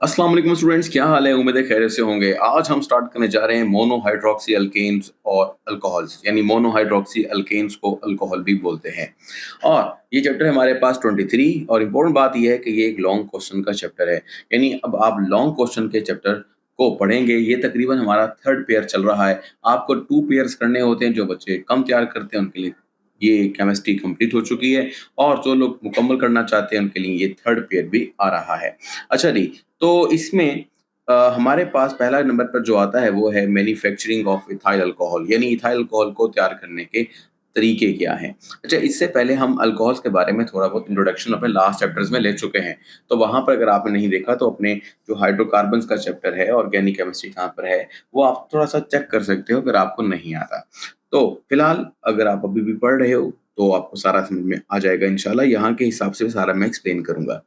अस्सलाम वालेकुम स्टूडेंट्स, क्या हाल है? उम्मीद है खैरियत से होंगे। आज हम स्टार्ट करने जा रहे हैं मोनोहाइड्रॉक्सी अल्केन्स और अल्कोहल्स, यानी मोनोहाइड्रॉक्सी अल्केन्स को अल्कोहल भी बोलते हैं। और ये चैप्टर है हमारे पास 23 और इम्पोर्टेंट बात ये है कि ये एक लॉन्ग क्वेश्चन का चैप्टर है। यानी अब आप लॉन्ग क्वेश्चन के चैप्टर को पढ़ेंगे। ये तकरीबन हमारा थर्ड पेयर चल रहा है। आपको 2 पेयर्स करने होते हैं, जो बच्चे कम तैयार करते हैं उनके लिए ये केमिस्ट्री कंप्लीट हो चुकी है और जो लोग मुकम्मल करना चाहते हैं उनके लिए ये थर्ड पेयर भी आ रहा है। अच्छा जी, तो इसमें हमारे पास पहला नंबर पर जो आता है वो है मैन्युफैक्चरिंग ऑफ इथाइल अल्कोहल, यानी इथाइल अल्कोहल को तैयार करने के तरीके क्या हैं। अच्छा, इससे पहले हम अल्कोहल्स के बारे में थोड़ा बहुत इंट्रोडक्शन अपने लास्ट चैप्टर्स में ले चुके हैं। तो वहाँ पर अगर आपने नहीं देखा तो अपने जो हाइड्रोकार्बन्स का चैप्टर है, ऑर्गेनिक केमिस्ट्री जहाँ पर है, वो आप थोड़ा-सा चेक कर सकते हो अगर आपको नहीं आता। तो फिलहाल अगर आप अभी भी पढ़ रहे हो तो आपको सारा समझ में आ जाएगा इंशाल्लाह। यहाँ के हिसाब से सारा मैं एक्सप्लेन करूँगा।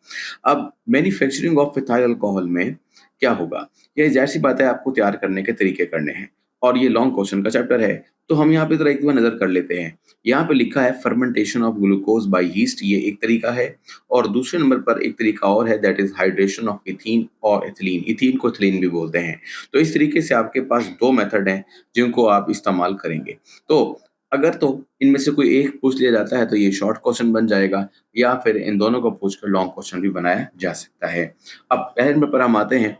अब मैन्युफैक्चरिंग ऑफ इथाइल अल्कोहल में क्या होगा? ये ज़ाहिर-सी बात है, आपको तैयार करने के तरीके करने हैं और ये लॉन्ग क्वेश्चन का चैप्टर है, तो हम यहाँ पे ज़रा एक बार नज़र कर लेते हैं। यहाँ पे लिखा है fermentation of glucose by yeast, ये एक तरीका है और दूसरे नंबर पर एक तरीका और है, that is hydration of ethene और एथिलीन। एथीन को एथिलीन भी बोलते हैं। तो इस तरीके से आपके पास 2 मेथड हैं जिनको आप इस्तेमाल करेंगे। तो अगर तो इनमें से कोई एक पूछ लिया जाता है तो ये शॉर्ट क्वेश्चन बन जाएगा, या फिर इन दोनों को पूछकर लॉन्ग क्वेश्चन भी बनाया जा सकता है। अब पहले नंबर पर हम आते हैं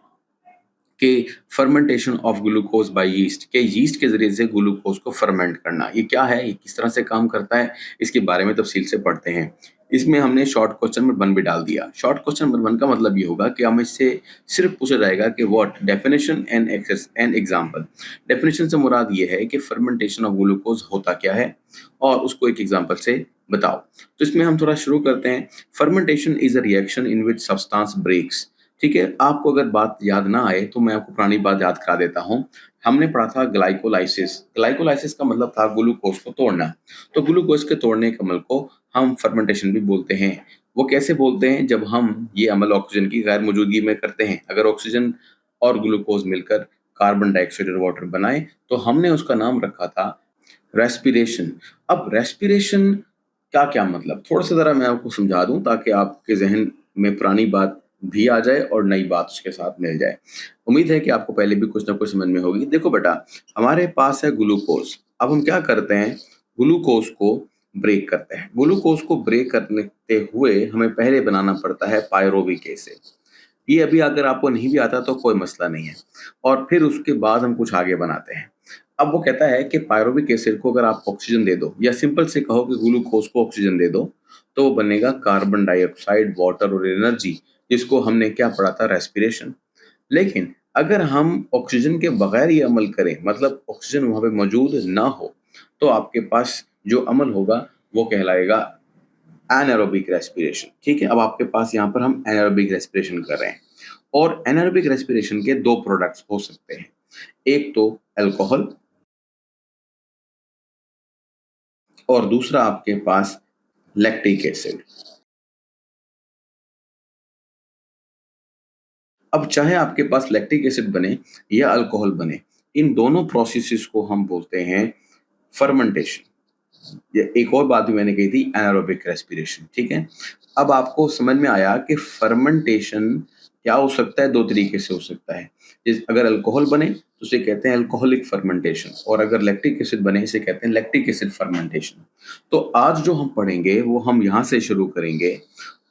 कि fermentation of glucose by yeast, के यीस्ट के ज़रिए से ग्लूकोज को फर्मेंट करना। ये क्या है? ये किस तरह से काम करता है? इसके बारे में तफ़सील से पढ़ते हैं। इसमें हमने शॉर्ट क्वेश्चन नंबर 1 भी डाल दिया। शॉर्ट क्वेश्चन नंबर 1 का मतलब ये होगा कि हमें इससे सिर्फ़ पूछा जाएगा कि what definition and example. Definition से मुराद ये है कि फर्मेंटेशन ऑफ ग्लूकोज होता क्या है और उसको एक एग्ज़ाम्पल से बताओ। तो इसमें हम थोड़ा शुरू करते हैं। Fermentation is a reaction in which substance breaks. ठीक है, आपको अगर बात याद ना आए तो मैं आपको पुरानी बात याद करा देता हूँ। हमने पढ़ा था ग्लाइकोलाइसिस। ग्लाइकोलाइसिस का मतलब था ग्लूकोज को तोड़ना। तो ग्लूकोज के तोड़ने के अमल को हम फर्मेंटेशन भी बोलते हैं। वो कैसे बोलते हैं? जब हम ये अमल ऑक्सीजन की गैर मौजूदगी में करते हैं। अगर ऑक्सीजन और ग्लूकोज मिलकर कार्बन डाइऑक्साइड और वाटर बनाए तो हमने उसका नाम रखा था रेस्पिरेशन। अब रेस्पिरेशन का क्या मतलब? थोड़ा-सा ज़रा मैं आपको समझा दूँ ताकि आपके ज़हन में पुरानी बात भी आ जाए और नई बात उसके साथ मिल जाए। उम्मीद है कि आपको पहले भी कुछ ना कुछ समझ में होगी। देखो बेटा, हमारे पास है ग्लूकोज़। अब हम क्या करते हैं? ग्लूकोज़ को ब्रेक करते हैं। ग्लूकोज़ को ब्रेक करते हुए हमें पहले बनाना पड़ता है पायरुविक एसिड। ये अभी अगर आपको नहीं भी आता तो कोई मसला नहीं है और फिर उसके बाद हम कुछ आगे बनाते हैं। अब वो कहता है कि पायरुविक एसिड को अगर आप ऑक्सीजन दे दो या सिंपल से कहो कि ग्लूकोज को ऑक्सीजन दे दो, तो वो बनेगा कार्बन डाइऑक्साइड, वाटर और एनर्जी, जिसको हमने क्या पढ़ा था? रेस्पिरेशन। लेकिन अगर हम ऑक्सीजन के बगैर ये अमल करें, मतलब ऑक्सीजन वहाँ पे मौजूद ना हो, तो आपके पास जो अमल होगा वो कहलाएगा एनारोबिक रेस्पिरेशन। ठीक है, अब आपके पास यहाँ पर हम एनारोबिक रेस्पिरेशन कर रहे हैं और एनारोबिक रेस्पिरेशन के 2 प्रोडक्ट्स हो सकते हैं। एक तो अल्कोहल और दूसरा आपके पास लैक्टिक एसिड। अब चाहे आपके पास लैक्टिक एसिड बने या अल्कोहल बने, इन दोनों प्रोसेसेस को हम बोलते हैं फर्मेंटेशन। ये एक और बात भी मैंने कही थी, एनारोबिक रेस्पिरेशन। ठीक है, अब आपको समझ में आया कि फर्मेंटेशन क्या हो सकता है? 2 तरीके से हो सकता है। अगर अल्कोहल बने तो उसे कहते हैं अल्कोहलिक फर्मेंटेशन और अगर लैक्टिक एसिड बने इसे कहते हैं लैक्टिक एसिड फर्मेंटेशन। तो आज जो हम पढ़ेंगे वो हम यहाँ से शुरू करेंगे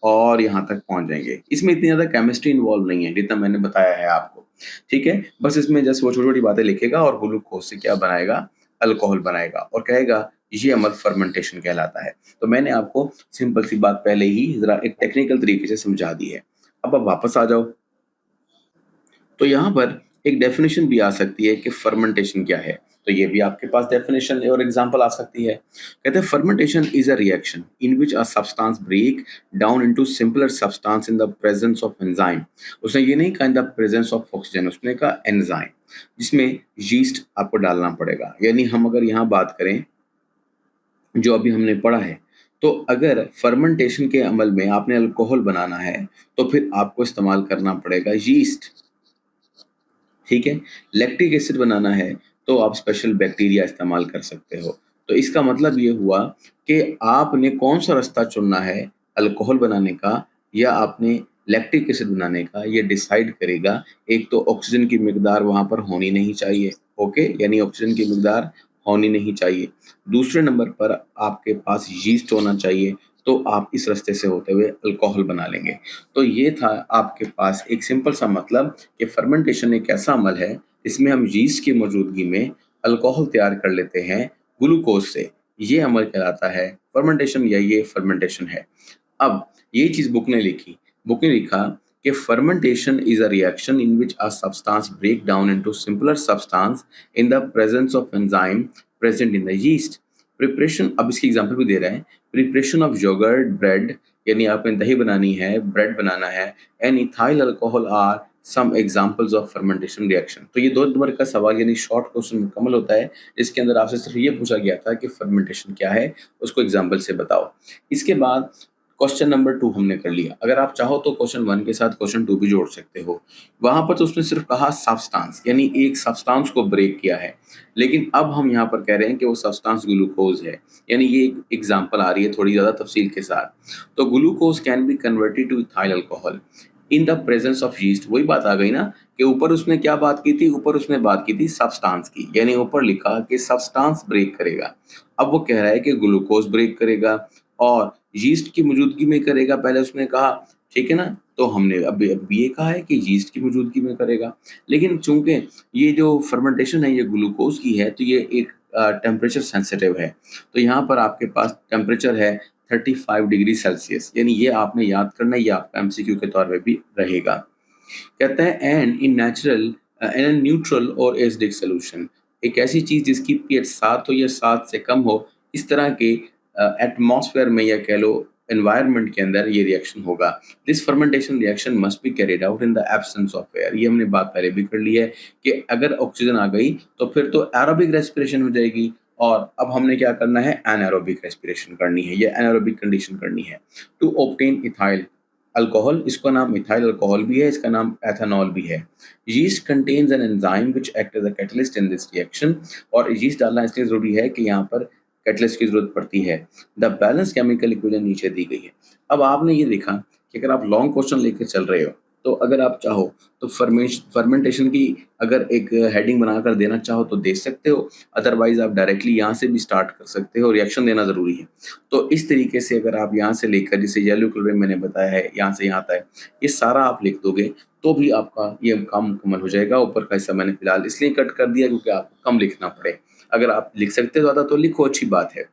और यहाँ तक पहुँच जाएंगे। इसमें इतनी ज़्यादा केमिस्ट्री इन्वॉल्व नहीं है जितना मैंने बताया है आपको। ठीक है, बस इसमें जस्ट वो छोटी-छोटी बातें लिखेगा और ग्लूकोज से क्या बनाएगा? अल्कोहल बनाएगा और कहेगा ये अमल फर्मेंटेशन कहलाता है। तो मैंने आपको सिंपल सी बात पहले ही ज़रा एक टेक्निकल तरीके से समझा दी है। अब आप वापस आ जाओ। तो यहाँ पर एक डेफिनेशन भी आ सकती है कि फर्मेंटेशन क्या है। तो ये भी आपके पास डेफिनेशन और एग्जांपल आ सकती है। कहते हैं fermentation is a reaction in which a substance break down into simpler substance in the presence of enzyme. उसने ये नहीं कहा in the presence of oxygen, उसने कहा एंजाइम, जिसमें यीस्ट आपको डालना पड़ेगा। यानी हम अगर यहाँ बात करें जो अभी हमने पढ़ा है, तो अगर फर्मेंटेशन के अमल में आपने अल्कोहल बनाना है तो फिर आपको इस्तेमाल करना पड़ेगा यीस्ट। ठीक है, लैक्टिक एसिड बनाना है तो आप स्पेशल बैक्टीरिया इस्तेमाल कर सकते हो। तो इसका मतलब ये हुआ कि आपने कौन सा रास्ता चुनना है, अल्कोहल बनाने का या आपने लैक्टिक एसिड बनाने का, ये डिसाइड करेगा एक तो ऑक्सीजन की मिकदार वहाँ पर होनी नहीं चाहिए, ओके, यानी ऑक्सीजन की मिकदार होनी नहीं चाहिए। दूसरे नंबर पर आपके पास यीस्ट होना चाहिए, तो आप इस रास्ते से होते हुए अल्कोहल बना लेंगे। तो ये था आपके पास एक सिंपल सा मतलब कि फर्मेंटेशन एक ऐसा अमल है इसमें हम यीस्ट की मौजूदगी में अल्कोहल तैयार कर लेते हैं ग्लूकोज से। ये अमल कहलाता है फर्मेंटेशन, या ये फर्मेंटेशन है। अब ये चीज़ बुक ने लिखा कि fermentation is a reaction in which a substance break down into simpler substance in the presence of enzyme present in the yeast. Preparation, अब इसकी एग्जांपल भी दे रहे हैं, प्रिपरेशन ऑफ योगर्ट ब्रेड, यानी आपने दही बनानी है, ब्रेड बनाना है, and ethyl alcohol are some examples of fermentation reaction. तो ये 2 नंबर का सवाल यानी शॉर्ट क्वेश्चन मुकम्मल होता है, इसके अंदर आपसे सिर्फ ये पूछा गया था कि फर्मेंटेशन क्या है, उसको एग्जांपल से बताओ। इसके बाद क्वेश्चन नंबर 2 हमने कर लिया। अगर आप चाहो तो क्वेश्चन 1 के साथ क्वेश्चन 2 भी जोड़ सकते हो। वहाँ पर तो उसने सिर्फ कहा सब्सटेंस, यानी एक सब्सटेंस को ब्रेक किया है। लेकिन अब हम यहाँ पर कह रहे हैं कि वो सब्सटेंस ग्लूकोज है, यानी ये एक एग्जांपल आ रही है थोड़ी ज़्यादा तफसील के साथ। तो glucose can be converted two ethyl alcohol in the presence of yeast. वही बात आ गई ना कि ऊपर उसने क्या बात की थी, ऊपर उसने बात की थी सब्सटेंस की, यानी ऊपर लिखा कि सब्सटेंस ब्रेक करेगा। अब वो कह रहा है कि ग्लूकोज ब्रेक करेगा और यीस्ट की मौजूदगी में करेगा, पहले उसने कहा, ठीक है ना। तो हमने अब ये कहा है कि यीस्ट की मौजूदगी में करेगा, लेकिन चूंकि ये जो फर्मेंटेशन है ये ग्लूकोज की है, तो ये एक टेम्परेचर सेंसिटिव है। तो यहाँ पर आपके पास टेम्परेचर है 35 डिग्री सेल्सियस, यानी ये आपने याद करना है, ये आपका एमसीक्यू के तौर पे भी रहेगा। कहता है and in natural and neutral और एसिडिक सोल्यूशन, एक ऐसी चीज जिसकी पीएच 7 हो या 7 से कम हो, इस तरह के एटमॉस्फेयर में या कह लो एनवायरनमेंट के अंदर ये रिएक्शन होगा। This fermentation reaction must be carried out in the absence of air. ये हमने बात पहले भी कर ली है कि अगर ऑक्सीजन आ गई तो फिर तो एरोबिक रेस्पिरेशन हो जाएगी, और अब हमने क्या करना है, एनारोबिक रेस्पिरेशन करनी है, या एनारोबिक कंडीशन करनी है टू ऑब्टेन इथाइल अल्कोहल। इसका नाम इथाइल अल्कोहल भी है, इसका नाम एथेनॉल भी है। Yeast contains an enzyme which act as a catalyst in this reaction, और यीस्ट डालना इसलिए जरूरी है कि यहाँ पर कैटलिस्ट की जरूरत पड़ती है। द बैलेंस केमिकल इक्वेशन नीचे दी गई है। अब आपने ये देखा कि अगर आप लॉन्ग क्वेश्चन लेकर चल रहे हो, तो अगर आप चाहो तो फर्मेंटेशन की अगर एक हेडिंग बनाकर देना चाहो तो दे सकते हो, अदरवाइज आप डायरेक्टली यहाँ से भी स्टार्ट कर सकते हो। रिएक्शन देना जरूरी है, तो इस तरीके से अगर आप यहाँ से लेकर, जैसे येलो कलर में मैंने बताया है, यहाँ से यहाँ तक ये सारा आप लिख दोगे तो भी आपका ये काम मुकम्मल हो जाएगा। ऊपर का हिस्सा मैंने फिलहाल इसलिए कट कर दिया क्योंकि आपको कम लिखना पड़े। अगर आप लिख सकते हो ज़्यादा तो लिखो, अच्छी बात है।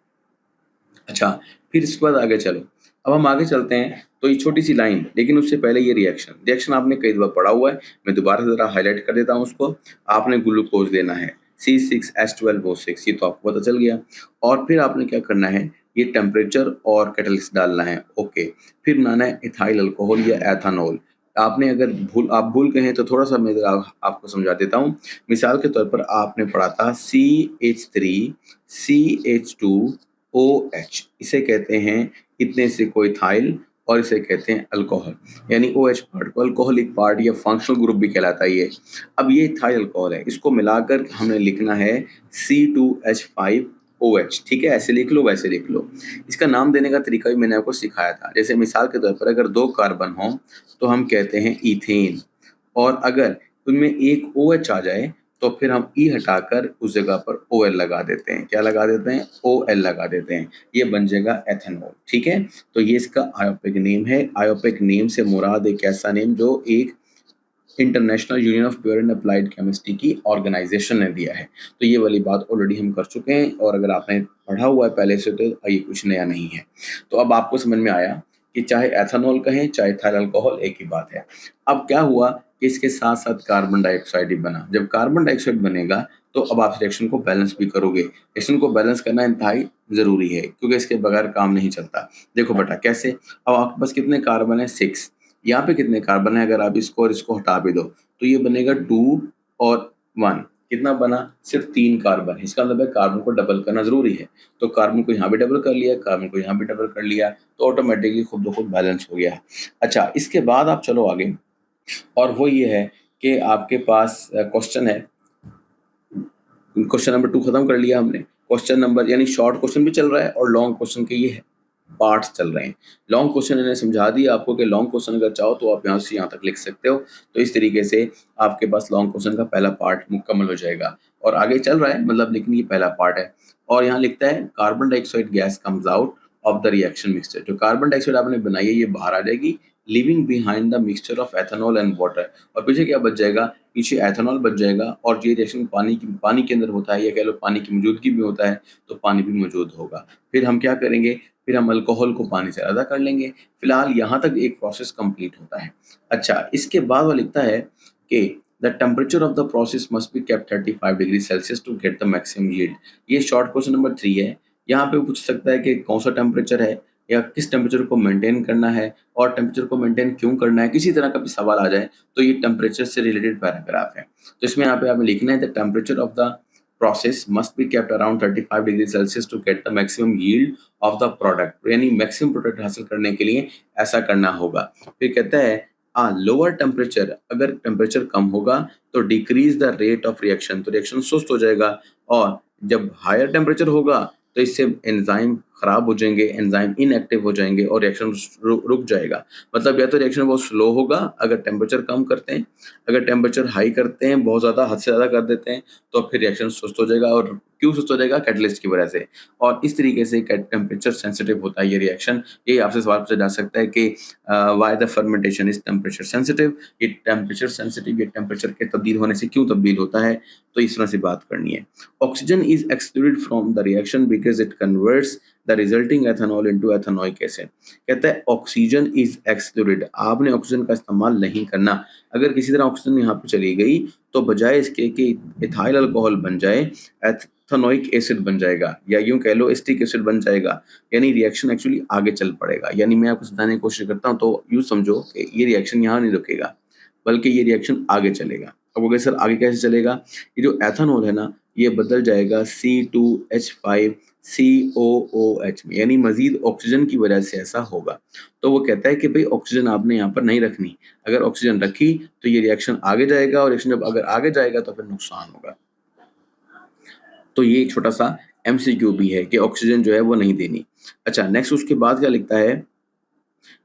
अच्छा, फिर इसके बाद आगे चलो। अब हम आगे चलते हैं, तो ये छोटी सी लाइन, लेकिन उससे पहले ये रिएक्शन आपने कई दफ़ा पढ़ा हुआ है, मैं दोबारा से ज़रा हाईलाइट कर देता हूँ उसको। आपने ग्लूकोज लेना है C6H12O6, ये तो आपको पता चल गया। और फिर आपने क्या करना है, ये टेम्परेचर और कैटलिस्ट डालना है, ओके। फिर बनाना है इथाइल अल्कोहल या एथानॉल। आपने अगर आप भूल गए हैं तो थोड़ा सा मैं आपको समझा देता हूँ। मिसाल के तौर पर आपने पढ़ा था CH3CH2OH, इसे कहते हैं इतने से कोई इथाइल, और इसे कहते हैं अल्कोहल, यानी OH पार्ट को अल्कोहलिक पार्ट या फंक्शनल ग्रुप भी कहलाता है ये। अब ये इथाइल अल्कोहल है, इसको मिलाकर हमें लिखना है C2H5OH, ठीक है, ऐसे लिख लो वैसे लिख लो। इसका नाम देने का तरीका भी मैंने आपको सिखाया था। जैसे मिसाल के तौर पर अगर 2 कार्बन हों तो हम कहते हैं ईथेन, और अगर उनमें एक OH आ जाए तो फिर हम ई हटाकर उस जगह पर OL लगा देते हैं। क्या लगा देते हैं, OL लगा देते हैं, ये बन जाएगा एथेनॉल, ठीक है। तो ये इसका आयोपिक नेम है। आयोपिक नेम से मुराद एक ऐसा नेम जो एक international union of pure and applied chemistry की ऑर्गेनाइजेशन ने दिया है। तो ये वाली बात ऑलरेडी हम कर चुके हैं, और अगर आपने पढ़ा हुआ है पहले से तो ये कुछ नया नहीं है। तो अब आपको समझ में आया कि चाहे एथेनॉल कहें चाहे इथाइल अल्कोहल एक ही बात है। अब क्या हुआ कि इसके साथ साथ कार्बन डाइऑक्साइड भी बना। जब कार्बन डाइऑक्साइड बनेगा तो अब आप रिएक्शन को बैलेंस भी करोगे। रिएक्शन को बैलेंस करना इंतहाई ज़रूरी है, क्योंकि इसके बगैर काम नहीं चलता। देखो बेटा कैसे, अब आपके पास कितने कार्बन है, 6। यहाँ पे कितने कार्बन है, अगर आप इसको और इसको हटा भी दो तो ये बनेगा 2 और 1, कितना बना, सिर्फ 3 कार्बन। इसका मतलब है कार्बन को डबल करना जरूरी है। तो कार्बन को यहाँ भी डबल कर लिया, कार्बन को यहाँ भी डबल कर लिया, तो ऑटोमेटिकली खुद ब खुद बैलेंस हो गया। अच्छा, इसके बाद आप चलो आगे, और वो ये है कि आपके पास क्वेश्चन है, क्वेश्चन नंबर 2 खत्म कर लिया हमने। क्वेश्चन नंबर यानी शॉर्ट क्वेश्चन भी चल रहा है और लॉन्ग क्वेश्चन के ये है। पार्ट्स चल रहे हैं। लॉन्ग क्वेश्चन मैंने समझा दिया आपको कि लॉन्ग क्वेश्चन अगर चाहो तो आप यहाँ से यहाँ तक लिख सकते हो। तो इस तरीके से आपके पास लॉन्ग क्वेश्चन का पहला पार्ट मुकम्मल हो जाएगा और आगे चल रहा है, मतलब लेकिन ये पहला पार्ट है। और यहाँ लिखता है carbon dioxide gas comes out of the reaction mixture. जो कार्बन डाइऑक्साइड आपने बनाई है ये बाहर आ जाएगी, living behind the mixture of ethanol and water. और पीछे क्या बच जाएगा, पीछे एथेनॉल बच जाएगा। और ये रिएक्शन पानी के अंदर होता है, या कह लो पानी की मौजूदगी में होता है, तो पानी भी मौजूद होगा। फिर हम क्या करेंगे, फिर हम अल्कोहल को पानी से अलग कर लेंगे। फिलहाल यहाँ तक एक प्रोसेस कंप्लीट होता है। अच्छा, इसके बाद वो लिखता है कि the temperature of the process must be kept 35 degree Celsius to get the maximum yield. ये शॉर्ट क्वेश्चन नंबर 3 है। यहाँ पे पूछ सकता है कि कौन सा टेम्परेचर है या किस टेम्परेचर को मेंटेन करना है और टेम्परेचर को मेंटेन क्यों करना है। किसी तरह का भी सवाल आ जाए तो ये टेम्परेचर से रिलेटेड पैराग्राफ है। तो इसमें यहाँ पे आपने लिखना है the temperature of the process must be kept around 35 degree Celsius to get the maximum yield of the product। यानी मैक्सिमम प्रोडक्ट हासिल करने के लिए ऐसा करना होगा। फिर कहता है लोअर टेम्परेचर, अगर टेम्परेचर कम होगा तो decrease the rate of reaction, तो रिएक्शन सुस्त हो जाएगा। और जब हायर टेम्परेचर होगा तो इससे एंजाइम खराब हो जाएंगे, एंजाइम इनएक्टिव हो जाएंगे और रिएक्शन रुक जाएगा। मतलब या तो रिएक्शन बहुत स्लो होगा अगर टेम्परेचर कम करते हैं, अगर टेम्परेचर हाई करते हैं, बहुत ज़्यादा हद से ज़्यादा कर देते हैं, तो फिर रिएक्शन सुस्त हो जाएगा। और क्यों सुस्त हो जाएगा, कैटलिस्ट की वजह से। और इस तरीके से टेम्परेचर सेंसिटिव होता है ये रिएक्शन। ये आपसे सवाल पूछा जा सकता है कि why the fermentation is temperature sensitive. ये टेम्परेचर सेंसिटिव, ये टेम्परेचर के तब्दील होने से क्यों तब्दील होता है, तो इस तरह से बात करनी है। Oxygen is excluded from the reaction because it converts the resulting ethanol into ethanoic acid. कहता है ऑक्सीजन इज एक्सक्लूडेड, आपने ऑक्सीजन का इस्तेमाल नहीं करना। अगर किसी तरह ऑक्सीजन यहाँ पे चली गई तो बजाय इसके कि इथाइल अल्कोहल बन जाए, एथेनोइक एसिड बन जाएगा, या यूं कह लो एसिटिक एसिड बन जाएगा। यानी रिएक्शन एक्चुअली आगे चल पड़ेगा। यानी मैं आपको समझाने की कोशिश करता हूँ तो यूं समझो कि ये रिएक्शन यहाँ नहीं रुकेगा, बल्कि ये रिएक्शन आगे चलेगा। अब वो सर आगे कैसे चलेगा, ये जो एथेनॉल है ना ये बदल जाएगा C2H5COOH में, यानी मजीद ऑक्सीजन की वजह से ऐसा होगा। तो वो कहता है कि भाई ऑक्सीजन आपने यहाँ पर नहीं रखनी, अगर ऑक्सीजन रखी तो ये रिएक्शन आगे जाएगा, और रिएक्शन जब अगर आगे जाएगा तो फिर नुकसान होगा। तो ये एक छोटा सा MCQ भी है कि ऑक्सीजन जो है वो नहीं देनी। अच्छा, नेक्स्ट उसके बाद क्या लिखता है,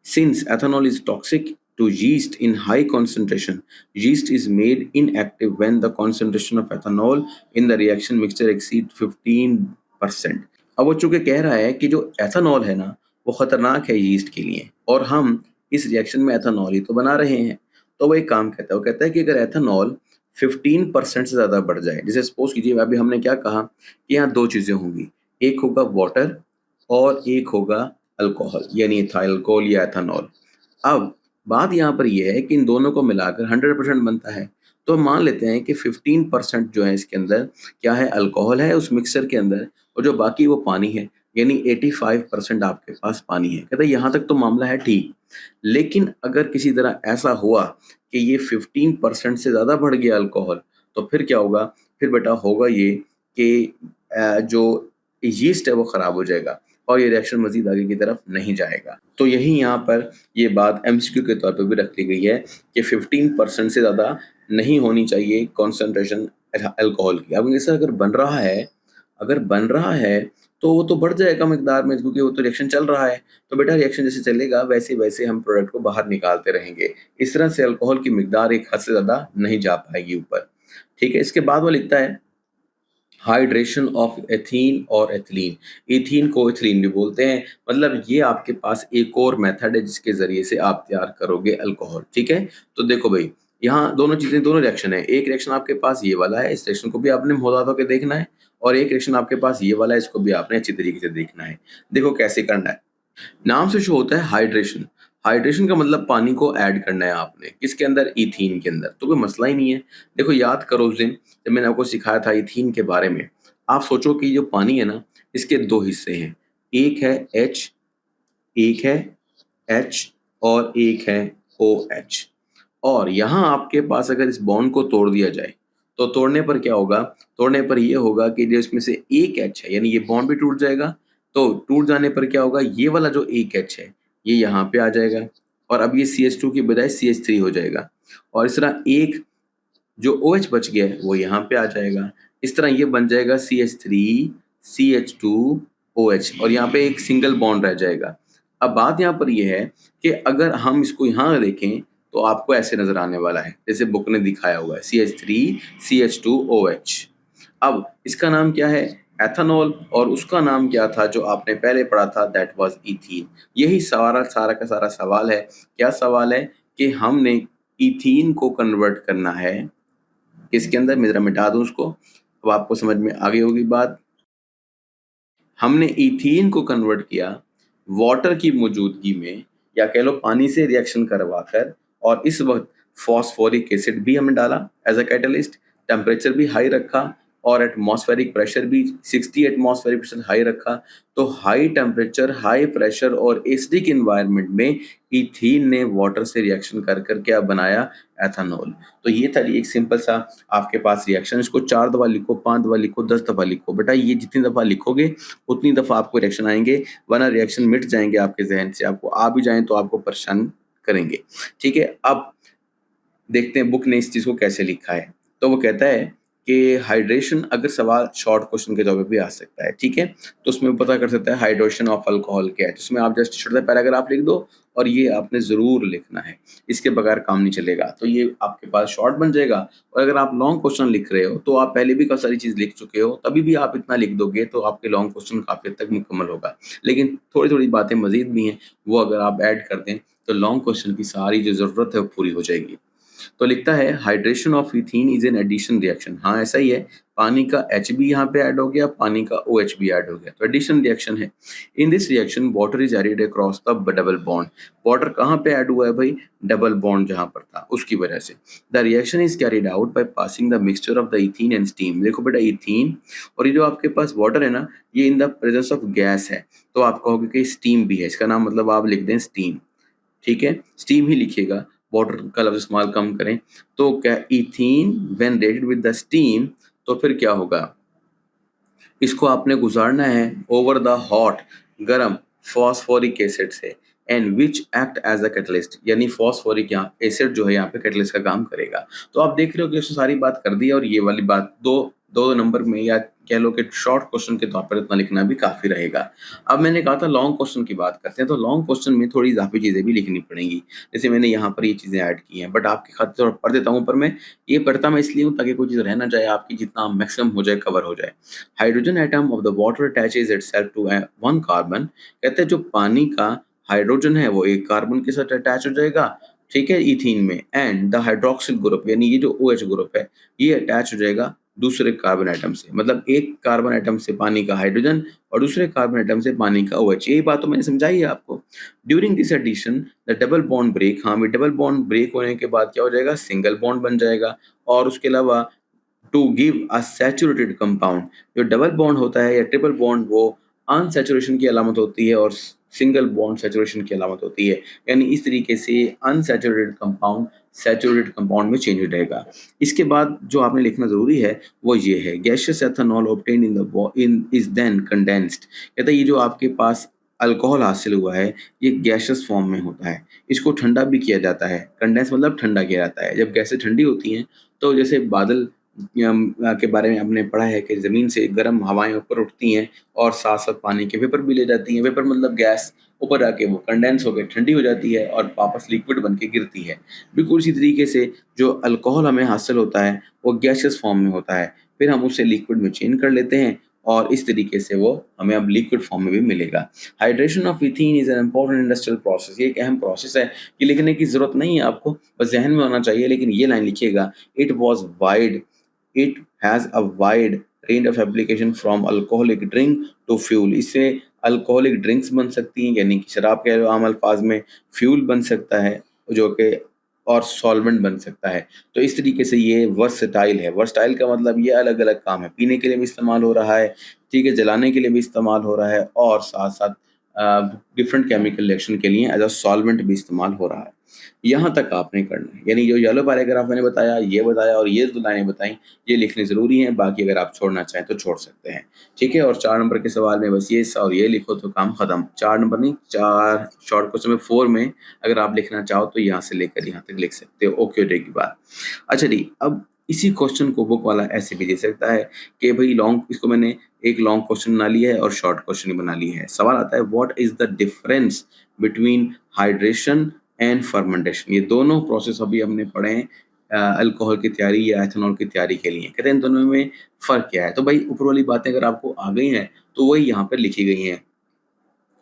since ethanol is toxic to yeast in high concentration, yeast is made inactive when the concentration of ethanol in the reaction mixture exceed 15%। अब वो चूंकि कह रहा है कि जो एथेनॉल है ना वो खतरनाक है यीस्ट के लिए, और हम इस रिएक्शन में एथेनॉल ही तो बना रहे हैं। तो वो एक काम कहता है, वो कहता है कि अगर एथेनॉल 15% से ज़्यादा बढ़ जाए, जैसे सपोज कीजिए अभी हमने क्या कहा कि यहाँ दो चीज़ें होंगी, एक होगा वाटर और एक होगा अल्कोहल, यानी इथाइल अल्कोहल या एथेनॉल। अब बात यहाँ पर यह है कि इन दोनों को मिलाकर 100% बनता है। तो हम मान लेते हैं कि 15% जो है इसके अंदर क्या है, अल्कोहल है उस मिक्सचर के अंदर, और जो बाकी वो पानी है, यानी 85% आपके पास पानी है। कहते हैं यहाँ तक तो मामला है ठीक, लेकिन अगर किसी तरह ऐसा हुआ कि ये 15% से ज़्यादा बढ़ गया अल्कोहल, तो फिर क्या होगा, फिर बेटा होगा ये कि जो यीस्ट है वो ख़राब हो जाएगा और ये रिएक्शन मजीद आगे की तरफ नहीं जाएगा। तो यही यहाँ पर ये बात MCQ के तौर पे भी रख ली गई है कि 15% से ज़्यादा नहीं होनी चाहिए कॉन्सेंट्रेशन अल्कोहल की। अब जैसे अगर बन रहा है तो वो तो बढ़ जाएगा मकदार में, क्योंकि वो तो रिएक्शन चल रहा है। तो बेटा रिएक्शन जैसे चलेगा वैसे वैसे हम प्रोडक्ट को बाहर निकालते रहेंगे। इस तरह से अल्कोहल की मकदार एक हद से ज़्यादा नहीं जा पाएगी ऊपर। ठीक है, इसके बाद वो लिखता है हाइड्रेशन ऑफ एथीन और एथिलीन। एथीन को एथिलीन भी बोलते हैं। मतलब ये आपके पास एक और मेथड है जिसके ज़रिए से आप तैयार करोगे अल्कोहल। ठीक है, तो देखो भाई यहाँ दोनों चीज़ें, दोनों रिएक्शन है। एक रिएक्शन आपके पास ये वाला है, इस रिएक्शन को भी आपने मोहतात होकर देखना है, और एक रिएक्शन आपके पास ये वाला है, इसको भी आपने अच्छी तरीके से देखना है। देखो कैसे करना है। नाम से शो होता है हाइड्रेशन। हाइड्रेशन का मतलब पानी को ऐड करना है आपने, किसके अंदर, इथीन के अंदर। तो कोई मसला ही नहीं है। देखो याद करो उस दिन जब मैंने आपको सिखाया था इथीन के बारे में। आप सोचो कि जो पानी है ना इसके दो हिस्से हैं, एक है H, एक है H और एक है OH। और यहाँ आपके पास अगर इस बॉन्ड को तोड़ दिया जाए तो तोड़ने पर क्या होगा, तोड़ने पर ये होगा कि जो इसमें से एक H है, यानी ये बॉन्ड भी टूट जाएगा। तो टूट जाने पर क्या होगा, ये वाला जो एक H है ये यहाँ पे आ जाएगा, और अब ये CH2 की बजाय CH3 हो जाएगा। और इस तरह एक जो OH बच गया है वो यहाँ पे आ जाएगा। इस तरह ये बन जाएगा CH3, CH2 OH और यहाँ पे एक सिंगल बॉन्ड रह जाएगा। अब बात यहाँ पर ये है कि अगर हम इसको यहाँ देखें तो आपको ऐसे नज़र आने वाला है, जैसे बुक ने दिखाया हुआ है CH3 CH2OH। अब इसका नाम क्या है? एथेनॉल। और उसका नाम क्या था जो आपने पहले पढ़ा था? That was ethene. यही सारा का सारा सवाल है। क्या सवाल है? कि हमने ईथीन को कन्वर्ट करना है किसके अंदर? मैं जरा मिटा दूं उसको, अब आपको समझ में आ गई होगी बात। हमने ईथीन को कन्वर्ट किया वाटर की मौजूदगी में, या कह लो पानी से रिएक्शन करवाकर, और इस वक्त फॉस्फोरिक एसिड भी हमने डाला एज अ कैटलिस्ट, टेम्परेचर भी हाई रखा और एटमॉस्फेरिक प्रेशर भी 60 एटमॉस्फेरिक प्रेशर हाई रखा। तो हाई टेम्परेचर, हाई प्रेशर और एसिडिक इन्वायरमेंट में ईथीन ने वाटर से रिएक्शन कर कर क्या बनाया? एथेनॉल। तो ये था एक सिंपल सा आपके पास रिएक्शन। इसको 4 दफ़ा लिखो, 5 दफ़ा लिखो, 10 दफ़ा लिखो। बेटा ये जितनी दफ़ा लिखोगे उतनी दफ़ा आपको रिएक्शन आएंगे, वरना रिएक्शन मिट जाएंगे आपके जहन से। आपको आ भी जाएं तो आपको परेशान करेंगे। ठीक है, अब देखते हैं बुक ने इस चीज़ को कैसे लिखा है। तो वो कहता है कि हाइड्रेशन, अगर सवाल शॉर्ट क्वेश्चन के तौर पे भी आ सकता है, ठीक है? तो उसमें पता कर सकता है हाइड्रेशन ऑफ अल्कोहल क्या है। तो उसमें आप जस्ट छोटा सा पैराग्राफ लिख दो और ये आपने ज़रूर लिखना है, इसके बगैर काम नहीं चलेगा। तो ये आपके पास शॉर्ट बन जाएगा। और अगर आप लॉन्ग क्वेश्चन लिख रहे हो तो आप पहले भी काफ़ी सारी चीज़ लिख चुके हो, तभी भी आप इतना लिख दोगे तो आपके लॉन्ग क्वेश्चन काफ़ी हद तक मुकम्मल होगा। लेकिन थोड़ी-थोड़ी बातें मज़ीद भी हैं, वो अगर आप ऐड कर दें तो लॉन्ग क्वेश्चन की सारी जो ज़रूरत है वो पूरी हो जाएगी। तो लिखता है hydration of ethene is an addition reaction. हाँ ऐसा ही है, पानी का H भी यहाँ पे ऐड हो गया, पानी का OH भी ऐड हो गया, तो एडिशन रिएक्शन है। In this reaction water is added across the double bond. Water कहाँ पे ऐड हुआ है भाई? डबल बॉन्ड जहाँ पर था उसकी वजह से। The reaction is carried out by passing the mixture of the ethene and steam. देखो बेटा इथीन और ये जो आपके पास वाटर है ना, ये इन द प्रेजेंस ऑफ गैस है, तो आप कहोगे कि स्टीम भी है, इसका नाम मतलब आप लिख दें स्टीम। ठीक है, स्टीम ही लिखिएगा, वाटर का लफ्ज़ इस्तेमाल कम करें। तो क्या ethene when reacted with the steam, तो फिर क्या होगा? इसको आपने गुजारना है ओवर द हॉट, गरम फॉस्फोरिक एसिड से, and which act as a catalyst, यानी फॉस्फोरिक यहाँ एसिड जो है यहाँ पे कैटलिस्ट का काम करेगा। तो आप देख रहे हो कि इसने सारी बात कर दी है, और ये वाली बात दो दो नंबर में, या कह लो कि शॉर्ट क्वेश्चन के तौर पर इतना लिखना भी काफ़ी रहेगा। अब मैंने कहा था लॉन्ग क्वेश्चन की बात करते हैं, तो लॉन्ग क्वेश्चन में थोड़ी इजाफी चीज़ें भी लिखनी पड़ेंगी। जैसे मैंने यहाँ पर ये चीज़ें ऐड की हैं, बट आपके खाते तौर पर पढ़ देता हूँ ऊपर में। ये पढ़ता मैं इसलिए हूँ ताकि कोई चीज़ रह ना जाए आपकी, जितना मैक्सिमम हो जाए कवर हो जाए। Hydrogen atom of the water attaches itself to one carbon. कहते हैं जो पानी का हाइड्रोजन है वो एक कार्बन के साथ अटैच हो जाएगा, ठीक है, इथीन में। एंड द हाइड्रोक्सिल ग्रुप, यानी ये जो OH ग्रुप है, ये अटैच हो जाएगा दूसरे कार्बन एटम से। मतलब एक कार्बन एटम से पानी का हाइड्रोजन और दूसरे कार्बन एटम से पानी का OH। यही बात तो मैंने समझाई है आपको। During this addition the double bond break, हाँ डबल बॉन्ड ब्रेक होने के बाद क्या हो जाएगा? सिंगल बॉन्ड बन जाएगा। और उसके अलावा to give a saturated compound, जो डबल बॉन्ड होता है या ट्रिपल बॉन्ड, वो अनसैचुरेशन की अलामत होती है और सिंगल बॉन्ड सैचुरेशन की अलामत होती है। यानी इस तरीके से अनसैचुरेटेड कंपाउंड सैचुरेटेड कंपाउंड में चेंज हो जाएगा। इसके बाद जो आपने लिखना ज़रूरी है वो ये है, gaseous ethanol obtained in is then condensed. कहता है ये जो आपके पास अल्कोहल हासिल हुआ है ये गैसियस फॉर्म में होता है, इसको ठंडा भी किया जाता है। कंडेंस मतलब ठंडा किया जाता है। जब गैसें ठंडी होती हैं तो जैसे बादल के बारे में आपने पढ़ा है कि ज़मीन से गर्म हवाएं ऊपर उठती हैं और साथ साथ पानी के वेपर भी ले जाती हैं। वेपर मतलब गैस, ऊपर आके वो कंडेंस होकर ठंडी हो जाती है और वापस लिक्विड बन के गिरती है। बिल्कुल इसी तरीके से जो अल्कोहल हमें हासिल होता है वो गैसियस फॉर्म में होता है, फिर हम उसे लिक्विड में चेंज कर लेते हैं और इस तरीके से वो हमें अब लिक्विड फॉर्म में भी मिलेगा। Hydration of ethene is an important industrial process. ये एक अहम प्रोसेस है, ये लिखने की ज़रूरत नहीं है आपको, बस जहन में होना चाहिए। लेकिन ये लाइन लिखिएगा, it was wide, it has a wide range of application from alcoholic drink to fuel। इससे अल्कोहलिक ड्रिंक्स बन सकती हैं, यानी कि शराब कह लो आम अल्फाज में, फ्यूल बन सकता है जो कि, और सॉल्वेंट बन सकता है। तो इस तरीके से ये वर्सटाइल है। वर्सटाइल का मतलब ये अलग अलग काम है, पीने के लिए भी इस्तेमाल हो रहा है, ठीक है, जलाने के लिए भी इस्तेमाल हो रहा है, और साथ साथ डिफरेंट केमिकल रिएक्शन के लिए एज अ सॉल्वेंट भी इस्तेमाल हो रहा है। यहाँ तक आपने करना है, यानी जो येलो पैराग्राफ मैंने बताया, ये बताया और ये 2 लाइनें बताई, ये लिखनी ज़रूरी हैं। बाकी अगर आप छोड़ना चाहें तो छोड़ सकते हैं, ठीक है। और 4 नंबर के सवाल में बस ये और ये लिखो तो काम ख़त्म। 4 नंबर नहीं, 4 शॉर्ट क्वेश्चन में 4 में अगर आप लिखना चाहो तो यहाँ से लेकर यहाँ तक लिख सकते हो। ओके की बात। अच्छा जी, अब इसी क्वेश्चन को बुक वाला ऐसे भी दे सकता है कि भाई लॉन्ग, इसको मैंने एक लॉन्ग क्वेश्चन बना लिया है और शॉर्ट क्वेश्चन बना लिया है। सवाल आता है what is the difference between hydration and fermentation. ये दोनों प्रोसेस अभी हमने पढ़े हैं अल्कोहल की तैयारी या एथेनॉल की तैयारी के लिए। कहते हैं इन दोनों में फ़र्क क्या है? तो भाई ऊपर वाली बातें अगर आपको आ गई हैं तो वही यहाँ पर लिखी गई हैं।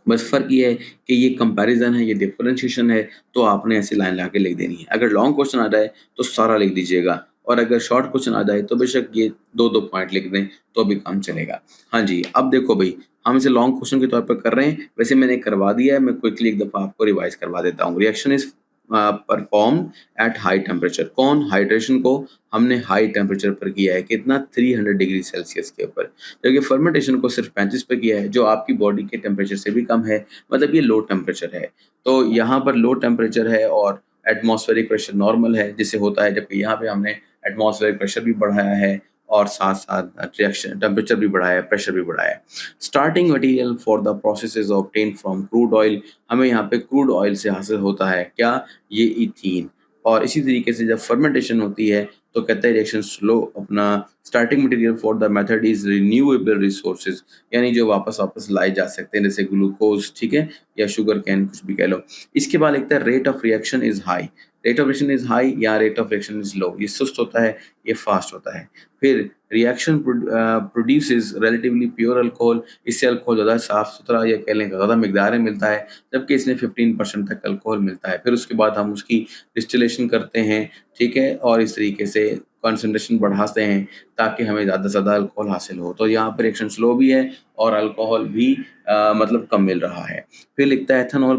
बस फ़र्क ये है कि ये कंपैरिज़न है, ये डिफरेंशिएशन है, तो आपने ऐसी लाइन ला के लिख देनी है। अगर लॉन्ग क्वेश्चन आ जाए तो सारा लिख दीजिएगा और अगर शॉर्ट क्वेश्चन आ जाए तो बेशक ये 2-2 पॉइंट लिख दें तो भी काम चलेगा। हाँ जी, अब देखो भई हम इसे लॉन्ग क्वेश्चन के तौर पर कर रहे हैं, वैसे मैंने करवा दिया है, मैं क्विकली एक दफ़ा आपको रिवाइज़ करवा देता हूँ। Reaction is performed at high temperature. कौन? हाइड्रेशन को हमने हाई टेम्परेचर पर किया है, कितना? 300 डिग्री सेल्सियस के ऊपर। जबकि फर्मेंटेशन को सिर्फ 35 पे किया है, जो आपकी बॉडी के टेम्परेचर से भी कम है, मतलब ये लो टेम्परेचर है। तो यहाँ पर लो टेम्परेचर है और एटमॉस्फेरिक प्रेशर नॉर्मल है, जिससे होता है, जबकि यहाँ पे हमने एटमॉस्फेरिक प्रेशर भी बढ़ाया है और साथ-साथ रिएक्शन टेम्परेचर भी बढ़ाया है, प्रेशर भी बढ़ाया है। Starting material for the process is obtained from crude oil. हमें यहाँ पे क्रूड ऑयल से हासिल होता है क्या? ये ईथीन। और इसी तरीके से जब फर्मेंटेशन होती है तो कहते हैं रिएक्शन स्लो अपना starting material for the method is renewable resources, यानी जो वापस लाए जा सकते हैं, जैसे ग्लूकोज, ठीक है, या शुगर कैन, कुछ भी कह लो। इसके बाद लिखता है rate of reaction is high. Rate of reaction is high या rate of reaction is low, ये सुस्त होता है, ये फास्ट होता है। फिर reaction produces relatively pure alcohol, इससे अल्कोहल ज़्यादा साफ सुथरा या कह लें ज़्यादा मिकदार में मिलता है, जबकि इसमें 15% तक अल्कोहल मिलता है। फिर उसके बाद हम उसकी डिस्टिलेशन करते हैं, ठीक है, और इस तरीके से कंसंट्रेशन बढ़ाते हैं ताकि हमें ज़्यादा से ज़्यादा अल्कोहल हासिल हो। तो यहाँ पर रिएक्शन स्लो भी है और अल्कोहल भी मतलब कम मिल रहा है। फिर लिखता है ethanol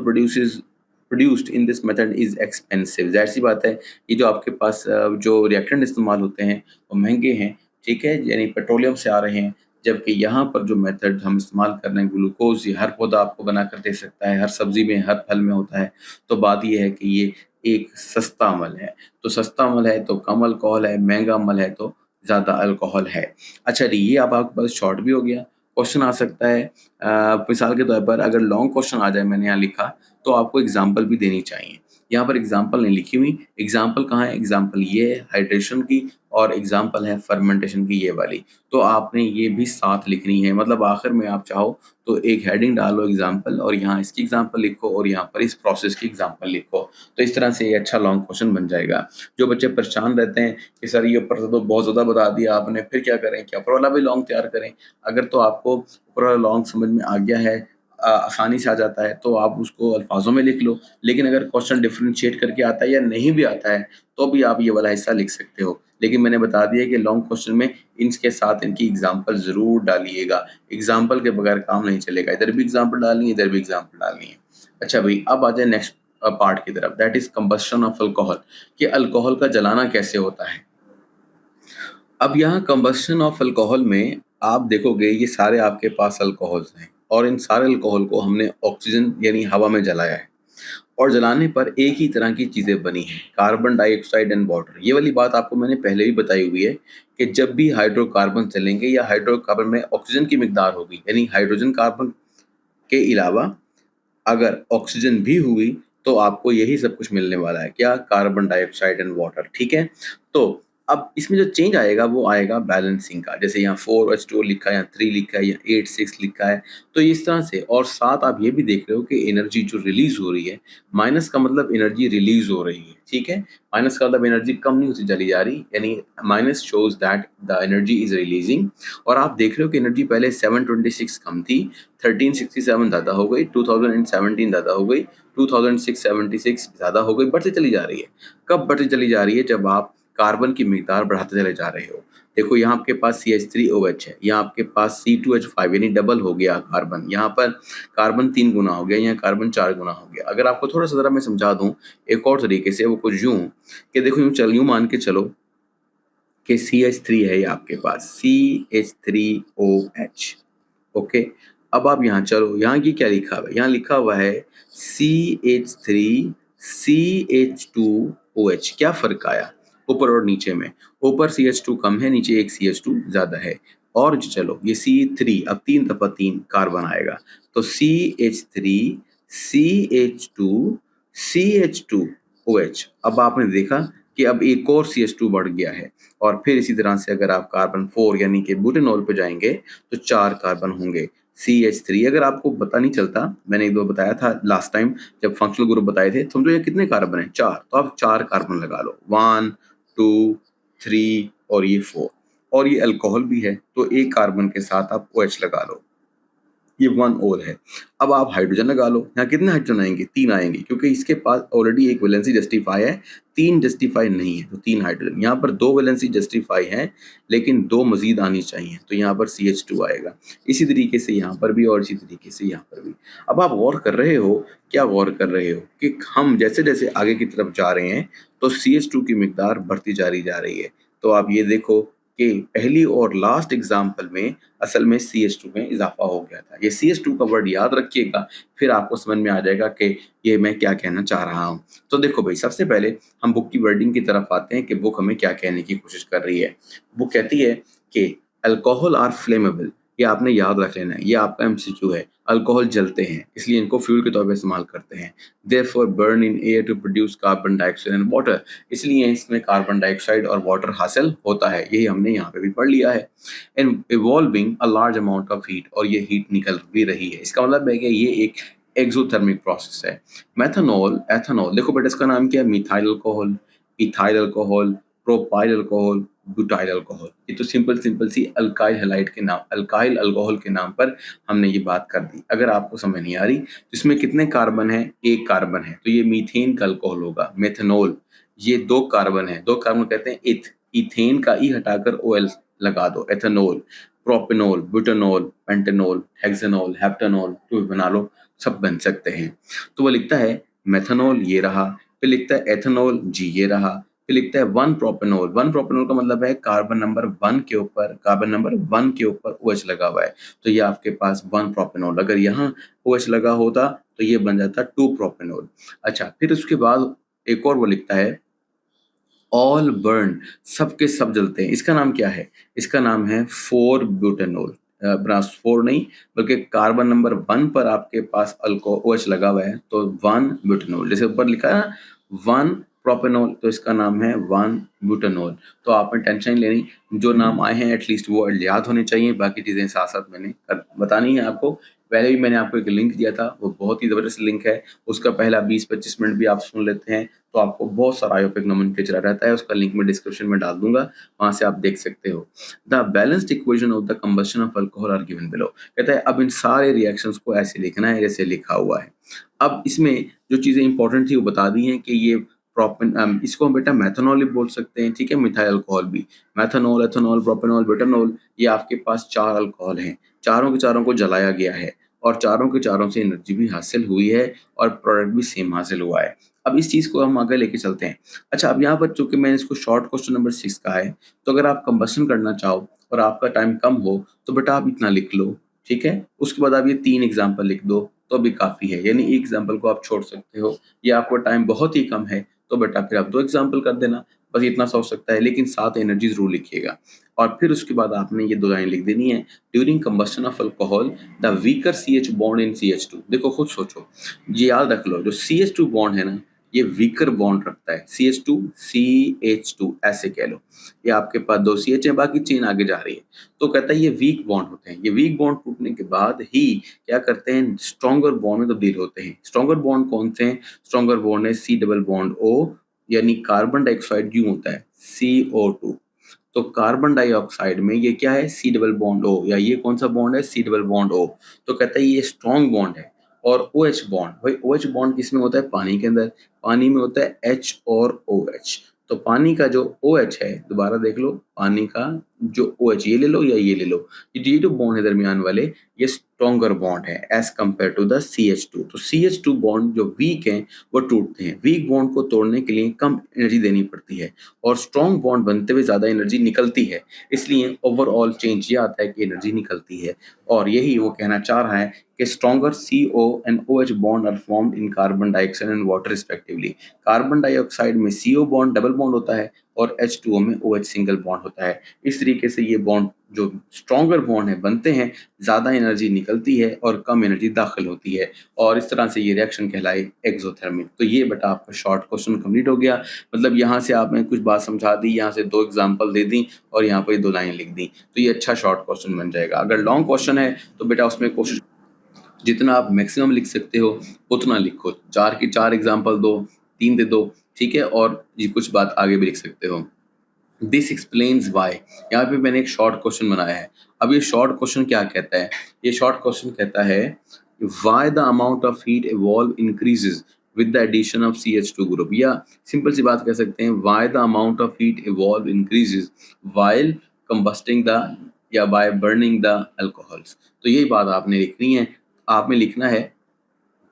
produced in this method is expensive. ज़ाहिर सी बात है, ये जो आपके पास जो रिएक्टेंट इस्तेमाल होते हैं वो महंगे हैं, ठीक है, यानी पेट्रोलियम से आ रहे हैं। जबकि यहाँ पर जो मेथड हम इस्तेमाल कर रहे हैं, ग्लूकोज, ये हर पौधा आपको बना कर दे सकता है, हर सब्जी में, हर फल में होता है। तो बात ये है कि ये एक सस्ता अमल है। तो सस्ता अमल है तो कम अल्कोहल है, महंगा अमल है तो ज़्यादा अल्कोहल है। अच्छा जी, ये अब आपके पास शॉर्ट भी हो गया। क्वेश्चन आ सकता है मिसाल के तौर पर अगर लॉन्ग क्वेश्चन आ जाए, मैंने यहाँ लिखा, तो आपको एग्ज़ाम्पल भी देनी चाहिए। यहाँ पर एग्ज़ाम्पल नहीं लिखी हुई। एग्ज़ाम्पल कहाँ है? एग्ज़ाम्पल ये है हाइड्रेशन की और एग्ज़ाम्पल है फर्मेंटेशन की, ये वाली। तो आपने ये भी साथ लिखनी है, मतलब आखिर में आप चाहो तो एक हेडिंग डालो एग्ज़ाम्पल और यहाँ इसकी एग्ज़ाम्पल लिखो और यहाँ पर इस प्रोसेस की एग्ज़ाम्पल लिखो। तो इस तरह से ये अच्छा लॉन्ग क्वेश्चन बन जाएगा। जो बच्चे परेशान रहते हैं कि सर ये ऊपर से तो बहुत ज़्यादा बता दिया आपने, फिर क्या करें? क्या ऊपर वाला भी लॉन्ग तैयार करें? अगर तो आपको ऊपर वाला लॉन्ग समझ में आ गया है, आसानी से आ जाता है, तो आप उसको अल्फाजों में लिख लो। लेकिन अगर क्वेश्चन डिफरेंशिएट करके आता है या नहीं भी आता है, तो भी आप ये वाला हिस्सा लिख सकते हो। लेकिन मैंने बता दिया कि लॉन्ग क्वेश्चन में इनके साथ इनकी एग्ज़ाम्पल ज़रूर डालिएगा। एग्ज़ाम्पल के बगैर काम नहीं चलेगा। इधर भी एग्ज़ाम्पल डालनी है, इधर भी एग्ज़ाम्पल डालनी है। अच्छा भई, अब आ जाए नेक्स्ट पार्ट की तरफ, that is combustion of alcohol, कि अल्कोहल का जलाना कैसे होता है। अब यहाँ कंबस्शन ऑफ अल्कोहल में आप देखोगे ये सारे आपके पास अल्कोहल्स हैं और इन सारे अल्कोहल को हमने ऑक्सीजन यानी हवा में जलाया है और जलाने पर एक ही तरह की चीज़ें बनी हैं, कार्बन डाइऑक्साइड एंड वाटर। ये वाली बात आपको मैंने पहले भी बताई हुई है कि जब भी हाइड्रोकार्बन जलेंगे या हाइड्रोकार्बन में ऑक्सीजन की मिकदार होगी, यानी हाइड्रोजन कार्बन के अलावा अगर ऑक्सीजन भी हुई तो आपको यही सब कुछ मिलने वाला है। क्या? कार्बन डाइऑक्साइड एंड वाटर, ठीक है? तो अब इसमें जो चेंज आएगा वो आएगा बैलेंसिंग का। जैसे यहाँ 4H2 लिखा है, यहाँ 3 लिखा है, या 8-6 लिखा है। तो इस तरह से, और साथ आप ये भी देख रहे हो कि एनर्जी जो रिलीज़ हो रही है, माइनस का मतलब एनर्जी रिलीज़ हो रही है, ठीक है? माइनस का मतलब एनर्जी कम नहीं होती चली जा रही, यानी minus shows that the energy is releasing. और आप देख रहे हो कि एनर्जी पहले 726 कम थी, 1367 ज़्यादा हो गई, 2017 ज़्यादा हो गई, 2676 ज़्यादा हो गई, बढ़ती चली जा रही है। कब बढ़ती चली जा रही है? जब आप कार्बन की मिकदार बढ़ाते चले जा रहे हो। देखो यहाँ आपके पास CH3OH है, यहाँ आपके पास C2H5 यानी डबल हो गया कार्बन, यहाँ पर कार्बन 3 गुना हो गया, यहाँ कार्बन 4 गुना हो गया। अगर आपको थोड़ा सा ज़रा मैं समझा दूँ एक और तरीके से, वो कुछ यूँ कि देखो यूँ मान के चलो कि CH3 है ये आपके पास, CH3OH, ओके। अब आप यहाँ चलो, यहाँ ये क्या लिखा हुआ है? यहाँ लिखा हुआ है CH3CH2OH। क्या फ़र्क आया ऊपर और नीचे में? ऊपर CH2 कम है, नीचे एक CH2 ज़्यादा है। और जो चलो ये C3, अब 3 दफ़ा 3 कार्बन आएगा, तो CH3CH2CH2OH। अब आपने देखा कि अब एक और CH2 बढ़ गया है। और फिर इसी तरह से अगर आप कार्बन 4 यानी कि बुटेनॉल पे जाएँगे तो 4 कार्बन होंगे। CH3 अगर आपको पता नहीं चलता, मैंने एक बार बताया था लास्ट टाइम जब फंक्शनल ग्रुप बताए थे, समझो ये कितने कार्बन हैं? 4, तो आप 4 कार्बन लगा लो, 1, 2, 3 और ये 4, और ये अल्कोहल भी है, तो एक कार्बन के साथ आप OH लगा लो, ये 1 और है। अब आप हाइड्रोजन लगा लो, यहाँ कितने हाइड्रोजन आएंगे? 3 आएंगे, क्योंकि इसके पास ऑलरेडी एक वैलेंसी जस्टिफाई है, 3 जस्टिफाई नहीं है, तो 3 हाइड्रोजन। यहाँ पर 2 वैलेंसी जस्टिफाई है, लेकिन 2 मजीद आनी चाहिए, तो यहाँ पर CH2 आएगा। इसी तरीके से यहाँ पर भी और इसी तरीके से यहाँ पर भी। अब आप गौर कर रहे हो, क्या गौर कर रहे हो कि हम जैसे जैसे आगे की तरफ जा रहे हैं तो CH2 की मिकदार बढ़ती जा रही है। तो आप ये देखो कि पहली और लास्ट एग्जाम्पल में असल में CH2 में इजाफा हो गया था। ये CH2 का वर्ड याद रखिएगा, फिर आपको समझ में आ जाएगा कि ये मैं क्या कहना चाह रहा हूँ। तो देखो भाई, सबसे पहले हम बुक की वर्डिंग की तरफ आते हैं कि बुक हमें क्या कहने की कोशिश कर रही है। बुक कहती है कि अल्कोहल आर फ्लेमेबल, ये आपने याद रख लेना है, ये आपका MCQ है। अल्कोहल जलते हैं, इसलिए इनको फ्यूल के तौर पर इस्तेमाल करते हैं। Therefore burn in air to produce carbon dioxide and water, इसलिए इसमें कार्बन डाइऑक्साइड और वाटर हासिल होता है, यही हमने यहाँ पे भी पढ़ लिया है। And evolving a large amount of heat, और ये हीट निकल भी रही है, इसका मतलब है कि ये एक एक्सोथर्मिक प्रोसेस है। मेथनॉल, एथनॉल, देखो बेटा इसका नाम क्या है? Methyl alcohol, ethyl alcohol, propyl alcohol, butyl alcohol. ये तो सिंपल सिंपल सी अल्काइल हैलाइड के नाम, अल्काइल अल्कोहल के नाम पर हमने ये बात कर दी। अगर आपको समझ नहीं आ रही तो इसमें कितने कार्बन है? एक कार्बन है, तो ये मीथेन का अल्कोहल होगा। मेथनॉल, ये 2 कार्बन है, 2 कार्बन कहते हैं इथ, इथेन का ई हटाकर OL लगा दो, ethanol. Propanol, butanol, pentanol, hexanol, heptanol, तो बना लो, सब बन सकते हैं। तो वो लिखता है मेथनॉल, ये रहा, फिर लिखता है एथेनॉल, जी ये रहा, फिर लिखता है 1 प्रोपेनॉल। 1 प्रोपेनॉल का मतलब है कार्बन नंबर 1 के ऊपर, कार्बन नंबर 1 के ऊपर OH लगा हुआ है, तो ये आपके पास 1 प्रोपेनॉल। अगर यहाँ OH लगा होता तो ये बन जाता 2 प्रोपेनॉल। अच्छा, फिर उसके बाद एक और वो लिखता है ऑल बर्न, सब के सब जलते हैं, इसका नाम क्या है? इसका नाम है 4 ब्यूटेनॉल। ब्रास 4 नहीं, बल्कि कार्बन नंबर 1 पर आपके पास अल्को OH लगा हुआ है, तो 1 ब्यूटेनॉल। जैसे ऊपर लिखा है ना 1 प्रोपेनॉल, तो इसका नाम है 1 ब्यूटेनॉल। तो आपने टेंशन नहीं लेनी, जो नाम आए हैं एटलीस्ट वो याद होने चाहिए, बाकी चीज़ें साथ साथ मैंने बतानी है आपको। पहले भी मैंने आपको एक लिंक दिया था, वो बहुत ही ज़बरदस्त लिंक है, उसका पहला 20-25 मिनट भी आप सुन लेते हैं तो आपको बहुत सारा आयोपिक नोमेनक्लेचर रहता है, उसका लिंक मैं डिस्क्रिप्शन में डाल दूंगा, वहां से आप देख सकते हो। The balanced equation of the combustion of alcohol are given below, कहता है अब इन सारे रिएक्शंस को ऐसे लिखना है जैसे लिखा हुआ है। अब इसमें जो चीजें इंपॉर्टेंट थी वो बता दी हैं कि ये प्रोपेन, इसको हम बेटा मेथनॉल भी बोल सकते हैं, ठीक है, मिथाइल अल्कोहल भी। मेथनॉल, एथेनॉल, प्रोपेनॉल, ब्यूटेनॉल, ये आपके पास 4 अल्कोहल हैं, चारों के चारों को जलाया गया है और चारों के चारों से एनर्जी भी हासिल हुई है और प्रोडक्ट भी सेम हासिल हुआ है। अब इस चीज़ को हम आगे लेके चलते हैं। अच्छा, अब यहाँ पर चूंकि मैंने इसको शॉर्ट क्वेश्चन नंबर 6 का है, तो अगर आप कंबशन करना चाहो और आपका टाइम कम हो तो बेटा आप इतना लिख लो, ठीक है। उसके बाद आप ये 3 एग्जाम्पल लिख दो तो भी काफ़ी है, यानी एक एग्जाम्पल को आप छोड़ सकते हो, या आपको टाइम बहुत ही कम है तो बेटा फिर आप 2 एग्जाम्पल कर देना, बस इतना सा हो सकता है, लेकिन साथ एनर्जी जरूर लिखिएगा। और फिर उसके बाद आपने ये 2 लाइन लिख देनी है, during combustion of alcohol the weaker CH bond in CH2। देखो खुद सोचो, ये याद रख लो, जो CH2 बॉन्ड है ना, ये वीकर बॉन्ड रखता है, CH2 CH2 ऐसे कह लो, ये आपके पास 2 CH है, बाकी चेन आगे जा रही है, तो कहता है ये वीक बॉन्ड होते हैं। ये वीक बॉन्ड टूटने के बाद ही क्या करते हैं? स्ट्रॉन्गर बॉन्ड में तब्दील होते हैं। स्ट्रॉन्गर बॉन्ड कौन से हैं? स्ट्रॉन्गर बॉन्ड है C डबल बॉन्ड O, यानी कार्बन डाइऑक्साइड यूं होता है CO2, तो कार्बन डाइऑक्साइड में ये क्या है? C डबल बॉन्ड O, या ये कौन सा बॉन्ड है? C double bond O। तो कहता है ये स्ट्रॉन्ग बॉन्ड है। और OH बॉन्ड, भाई OH बॉन्ड किसमें होता है? पानी के अंदर, पानी में होता है H और OH। तो पानी का जो OH है, दोबारा देख लो, पानी का जो OH, ये ले लो या ये ले लो, ये जो बॉन्ड है दरमियान वाले, ये स्ट्रॉन्गर बॉन्ड है as compare to the CH2। तो CH2 बॉन्ड जो वीक हैं वो टूटते हैं। वीक बॉन्ड को तोड़ने के लिए कम एनर्जी देनी पड़ती है और स्ट्रॉन्ग बॉन्ड बनते हुए ज़्यादा एनर्जी निकलती है, इसलिए ओवरऑल चेंज ये आता है कि एनर्जी निकलती है। और यही वो कहना चाह रहा है कि stronger CO and OH bond are formed in carbon dioxide and water respectively. Carbon dioxide में CO बॉन्ड डबल बॉन्ड होता है और H2O में OH सिंगल बॉन्ड होता है। इस तरीके से ये बॉन्ड जो स्ट्रॉन्गर बॉन्ड है बनते हैं, ज़्यादा एनर्जी निकलती है और कम एनर्जी दाखिल होती है और इस तरह से ये रिएक्शन कहलाए एक्सोथर्मिक। तो ये बेटा आपका शॉर्ट क्वेश्चन कंप्लीट हो गया। मतलब यहाँ से आपने कुछ बात समझा दी, यहाँ से 2 एग्जांपल दे दी और यहाँ पे 2 लाइन लिख दी, तो ये अच्छा शॉर्ट क्वेश्चन बन जाएगा। अगर लॉन्ग क्वेश्चन है तो बेटा उसमें कोशिश जितना आप मैक्सिमम लिख सकते हो उतना लिखो, 4 की 4 एग्जांपल दो, 3 दे दो, ठीक है, और ये कुछ बात आगे भी लिख सकते हो। दिस एक्सप्लेन्स वाई, यहाँ पे मैंने एक शॉर्ट क्वेश्चन बनाया है। अब ये शॉर्ट क्वेश्चन क्या कहता है? ये शॉर्ट क्वेश्चन कहता है why the amount of heat evolve increases with the addition of CH2 group, या सिंपल सी बात कह सकते हैं why the amount of heat evolve increases while combusting the या बाय बर्निंग द अल्कोहल्स। तो यही बात आपने लिखनी है। आपने लिखना है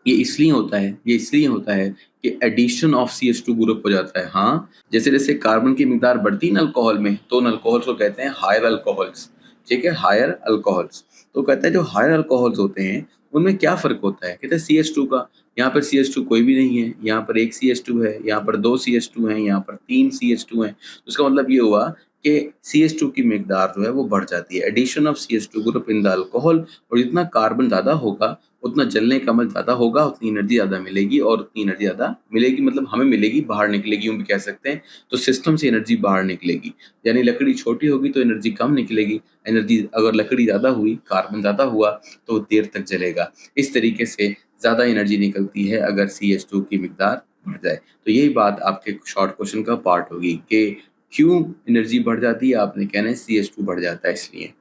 ये इसलिए होता है कि एडिशन ऑफ CH2 ग्रुप हो जाता है। हाँ, जैसे जैसे कार्बन की मिकदार बढ़ती है ना अल्कोहल में, तो उन अल्कोहल्स को कहते हैं हायर अल्कोहल्स, ठीक है, हायर अल्कोहल्स। तो कहता है जो हायर अल्कोहल्स होते हैं उनमें क्या फ़र्क होता है? कहते हैं CH2 का। यहाँ पर CH2 कोई भी नहीं है, यहाँ पर 1 CH2 है, यहाँ पर 2 CH2 हैं, यहाँ पर 3 CH2 हैं। तो इसका मतलब ये हुआ कि CH2 की मिकदार जो है वो बढ़ जाती है। Addition of CH2 group in the alcohol, और जितना कार्बन ज़्यादा होगा उतना जलने का अमल ज़्यादा होगा, उतनी एनर्जी ज़्यादा मिलेगी, और उतनी एनर्जी ज़्यादा मिलेगी मतलब हमें मिलेगी, बाहर निकलेगी, यूँ भी कह सकते हैं। तो सिस्टम से एनर्जी बाहर निकलेगी, यानी लकड़ी छोटी होगी तो एनर्जी कम निकलेगी, एनर्जी अगर लकड़ी ज़्यादा हुई, कार्बन ज़्यादा हुआ तो देर तक जलेगा। इस तरीके से ज़्यादा एनर्जी निकलती है अगर CH2 की मिकदार बढ़ जाए। तो यही बात आपके शॉर्ट क्वेश्चन का पार्ट होगी कि क्यों एनर्जी बढ़ जाती है, आपने कहना है CH2 बढ़ जाता है इसलिए।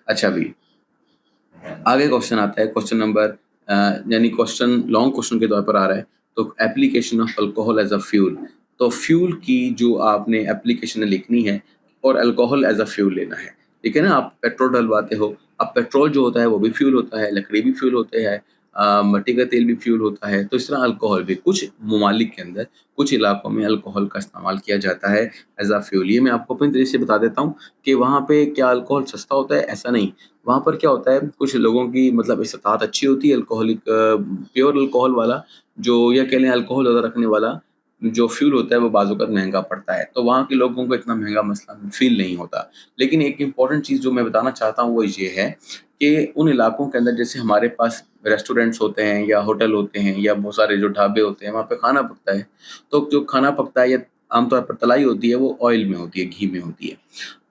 अच्छा भी आगे क्वेश्चन आता है, क्वेश्चन नंबर यानी क्वेश्चन लॉन्ग क्वेश्चन के तौर पर आ रहा है। तो application of alcohol as a fuel, तो फ्यूल की जो आपने एप्लीकेशन लिखनी है और अल्कोहल एज अ फ्यूल लेना है। ठीक है ना, आप पेट्रोल डलवाते हो, अब पेट्रोल जो होता है वो भी फ्यूल होता है, लकड़ी भी फ्यूल होते हैं, मिट्टी का तेल भी फ्यूल होता है। तो इस तरह अल्कोहल भी कुछ ममालिक के अंदर, कुछ इलाकों में अल्कोहल का इस्तेमाल किया जाता है एज अ फ्यूल। ये मैं आपको अपनी तरीके से बता देता हूँ कि वहाँ पे क्या अल्कोहल सस्ता होता है, ऐसा नहीं। वहाँ पर क्या होता है, कुछ लोगों की मतलब इस्तात अच्छी होती है, अल्कोहलिक प्योर अल्कोहल वाला जो, या कह लें अल्कोहल ज़्यादा रखने वाला जो फ्यूल होता है वो बाज़-औक़ात महँगा पड़ता है, तो वहाँ के लोगों को इतना महँगा मसला फ़ील नहीं होता। लेकिन एक इम्पॉर्टेंट चीज़ जो मैं बताना चाहता हूँ वो ये है कि उन इलाकों के अंदर जैसे हमारे पास रेस्टोरेंट्स होते हैं या होटल होते हैं या बहुत सारे जो ढाबे होते हैं, वहाँ पे खाना पकता है। तो जो खाना पकता है या आमतौर पर तलाई होती है वो ऑयल में होती है, घी में होती है।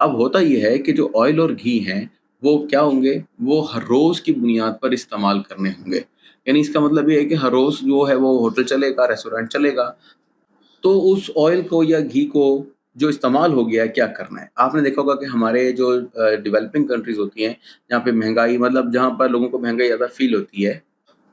अब होता ये है कि जो ऑयल और घी हैं वो क्या होंगे, वो हर रोज़ की बुनियाद पर इस्तेमाल करने होंगे। यानी इसका मतलब ये है कि हर रोज़ जो है वो होटल चलेगा, रेस्टोरेंट चलेगा। तो उस ऑयल को या घी को जो इस्तेमाल हो गया है, क्या करना है? आपने देखा होगा कि हमारे जो डेवलपिंग कंट्रीज़ होती हैं, जहाँ पे महँगाई मतलब जहाँ पर लोगों को महँगाई ज़्यादा फ़ील होती है,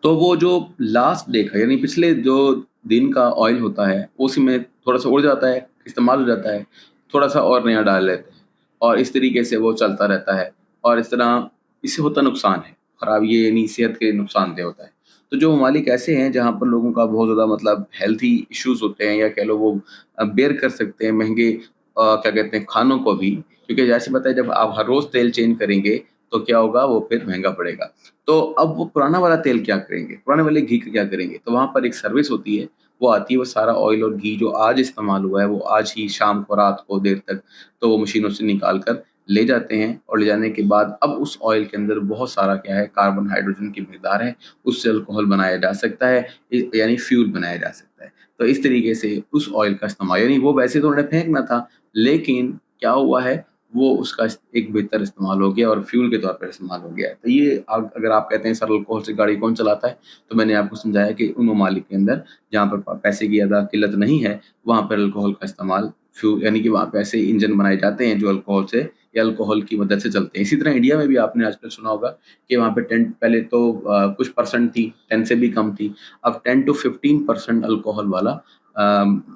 तो वो जो लास्ट डे का यानी पिछले जो दिन का ऑयल होता है, उसी में थोड़ा-सा उड़ जाता है, इस्तेमाल हो जाता है, थोड़ा-सा और नया डाल लेते हैं और इस तरीके से वो चलता रहता है और इस तरह इससे होता नुकसान है, खराब ये यानी सेहत के नुकसानदेह होता है। तो जो ममालिक ऐसे हैं जहाँ पर लोगों का बहुत ज़्यादा मतलब हेल्थी इश्यूज़ होते हैं या कह लो वो बेयर कर सकते हैं महँगे क्या कहते हैं खानों को भी, क्योंकि ज़ाहिर-सी बात है जब आप हर रोज़ तेल चेंज करेंगे, तो क्या होगा वो फिर महँगा पड़ेगा। तो अब वो पुराना वाला तेल क्या करेंगे? पुराने वाले घी का क्या करेंगे? तो वहाँ पर एक सर्विस होती है, वो आती है, वो सारा ऑयल और घी जो आज इस्तेमाल हुआ है, वो आज ही शाम को, रात को, देर तक, तो वो मशीनों से निकाल कर ले जाते हैं और ले जाने के बाद अब उस ऑयल के अंदर बहुत सारा क्या है, कार्बन, हाइड्रोजन की मिकदार है, उससे अल्कोहल बनाया जा सकता है, यानी फ्यूल बनाया जा सकता है। तो इस तरीके से उस ऑयल का इस्तेमाल यानी वो वैसे तो उन्हें फेंकना था, लेकिन क्या हुआ है वो उसका एक बेहतर इस्तेमाल हो गया और फ्यूल के तौर पर इस्तेमाल हो गया है। तो ये अगर आप कहते हैं सर अल्कोहल से गाड़ी कौन चलाता है, तो मैंने आपको समझाया कि उन ममालिक के अंदर जहाँ पर पैसे की ज़्यादा किल्लत नहीं है, वहाँ पर अल्कोहल का इस्तेमाल फ्यूल यानी कि वहाँ पे ऐसे इंजन बनाए जाते हैं जो अल्कोहल से या अल्कोहल की मदद से चलते हैं। इसी तरह इंडिया में भी आपने आजकल सुना होगा कि वहाँ पे 10 पहले तो कुछ परसेंट थी, 10 से भी कम थी, अब 10 टू 15% अल्कोहल वाला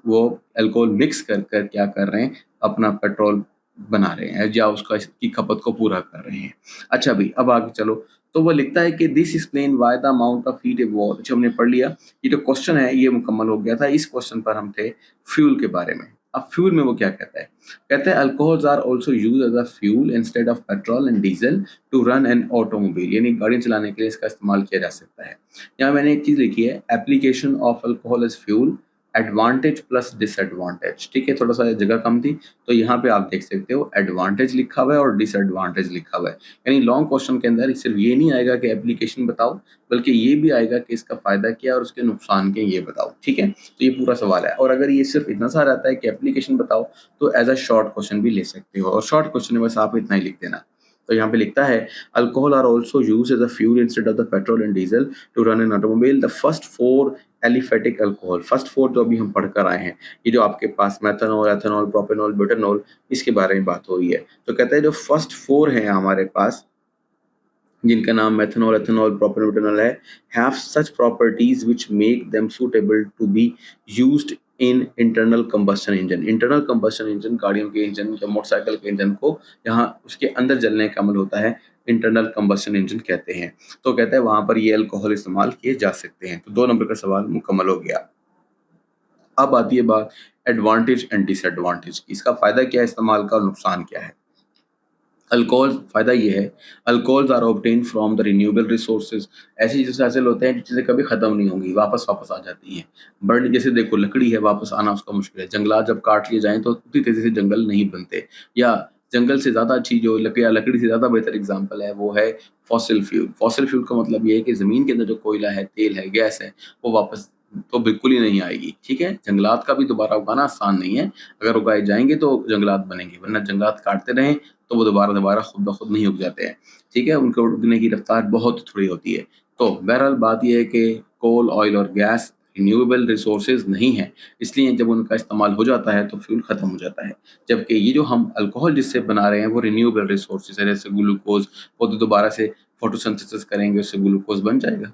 वो अल्कोहल मिक्स कर कर क्या कर रहे हैं, अपना पेट्रोल बना रहे हैं या उसका इसकी खपत को पूरा कर रहे हैं। अच्छा भई, अब आगे चलो, तो वो लिखता है कि this explain why the amount of heat evolve, जो हमने पढ़ लिया, ये जो क्वेश्चन है ये मुकम्मल हो गया था। इस क्वेश्चन पर हम थे फ्यूल के बारे में। अब फ्यूल में वो क्या कहता है? कहता है alcohols are also used as a fuel instead of petrol and diesel to run an automobile, यानी गाड़ी चलाने के लिए इसका इस्तेमाल किया जा सकता है। यहाँ मैंने एक चीज़ लिखी है, application of alcohol as fuel advantage plus disadvantage, ठीक है, थोड़ा सा जगह कम थी तो यहाँ पे आप देख सकते हो एडवांटेज लिखा हुआ है और डिसएडवांटेज लिखा हुआ है। यानी लॉन्ग क्वेश्चन के अंदर सिर्फ ये नहीं आएगा कि एप्लीकेशन बताओ, बल्कि ये भी आएगा कि इसका फायदा क्या और उसके नुकसान क्या ये बताओ, ठीक है। तो ये पूरा सवाल है, और अगर ये सिर्फ इतना सा रहता है कि एप्लीकेशन बताओ तो एज अ शॉर्ट क्वेश्चन भी ले सकते हो, और शॉर्ट क्वेश्चन में बस आप इतना ही लिख देना। तो यहाँ पे लिखता है alcohol are also use as a fuel instead of the petrol and diesel to run an automobile. The first four aliphatic alcohol, first four जो अभी हम पढ़ कर आए हैं, ये जो आपके पास मेथनॉल, एथेनॉल, प्रोपेनॉल, ब्यूटेनॉल, इसके बारे में बात हो रही है। तो कहता है जो फर्स्ट फोर हैं हमारे पास, जिनका नाम मेथनॉल, एथेनॉल, प्रोपेनॉल, ब्यूटेनॉल है, have such properties which make them suitable to be used in internal combustion engine. Internal combustion engine, गाड़ियों के इंजन या मोटरसाइकिल के इंजन को यहाँ उसके अंदर जलने का अमल होता है, इंटरनल कंबस्शन इंजन कहते हैं। तो कहता है वहां पर ये अल्कोहल इस्तेमाल किए जा सकते हैं। तो 2 नंबर का सवाल मुकम्मल हो गया। अब आती है बात एडवांटेज एंड डिसएडवांटेज की। इसका फायदा क्या है इस्तेमाल का और नुकसान क्या है। अल्कोहल, फायदा ये है, alcohols are obtained from the renewable resources. ऐसी चीजें से हासिल होते हैं जो चीजें कभी खत्म नहीं होंगी, वापस वापस आ जाती हैं। बर्न, जैसे देखो लकड़ी है, वापस आना उसका मुश्किल है। जंगलात जब काट लिए जाएं तो उतनी तेजी से जंगल नहीं बनते। या जंगल से ज्यादा अच्छी जो लकड़ी, या लकड़ी से ज्यादा बेहतर एग्जाम्पल है वो है फॉसिल फ्यूल। फॉसिल फ्यूल का मतलब ये है कि जमीन के अंदर जो कोयला है, तेल है, गैस है, वो वापस तो बिल्कुल ही नहीं आएगी, ठीक है। जंगलात का भी दोबारा उगाना आसान नहीं है, अगर उगाए जाएंगे तो जंगलात बनेंगे, वरना जंगलात काटते रहें तो वो दोबारा दोबारा खुद ब खुद नहीं उग जाते हैं, ठीक है। उनके उगने की रफ्तार बहुत थोड़ी होती है। तो बहरहाल बात यह है कि कोल, ऑयल और गैस रिन्यूएबल रिसोर्सेज नहीं है, इसलिए जब उनका इस्तेमाल हो जाता है तो फ्यूल खत्म हो जाता है। जबकि ये जो हम अल्कोहल जिससे बना रहे हैं वो रिन्यूएबल रिसोर्सेज है, जैसे ग्लूकोज, वो तो दोबारा से फोटोसिंथेसिस करेंगे, उससे ग्लूकोज बन जाएगा।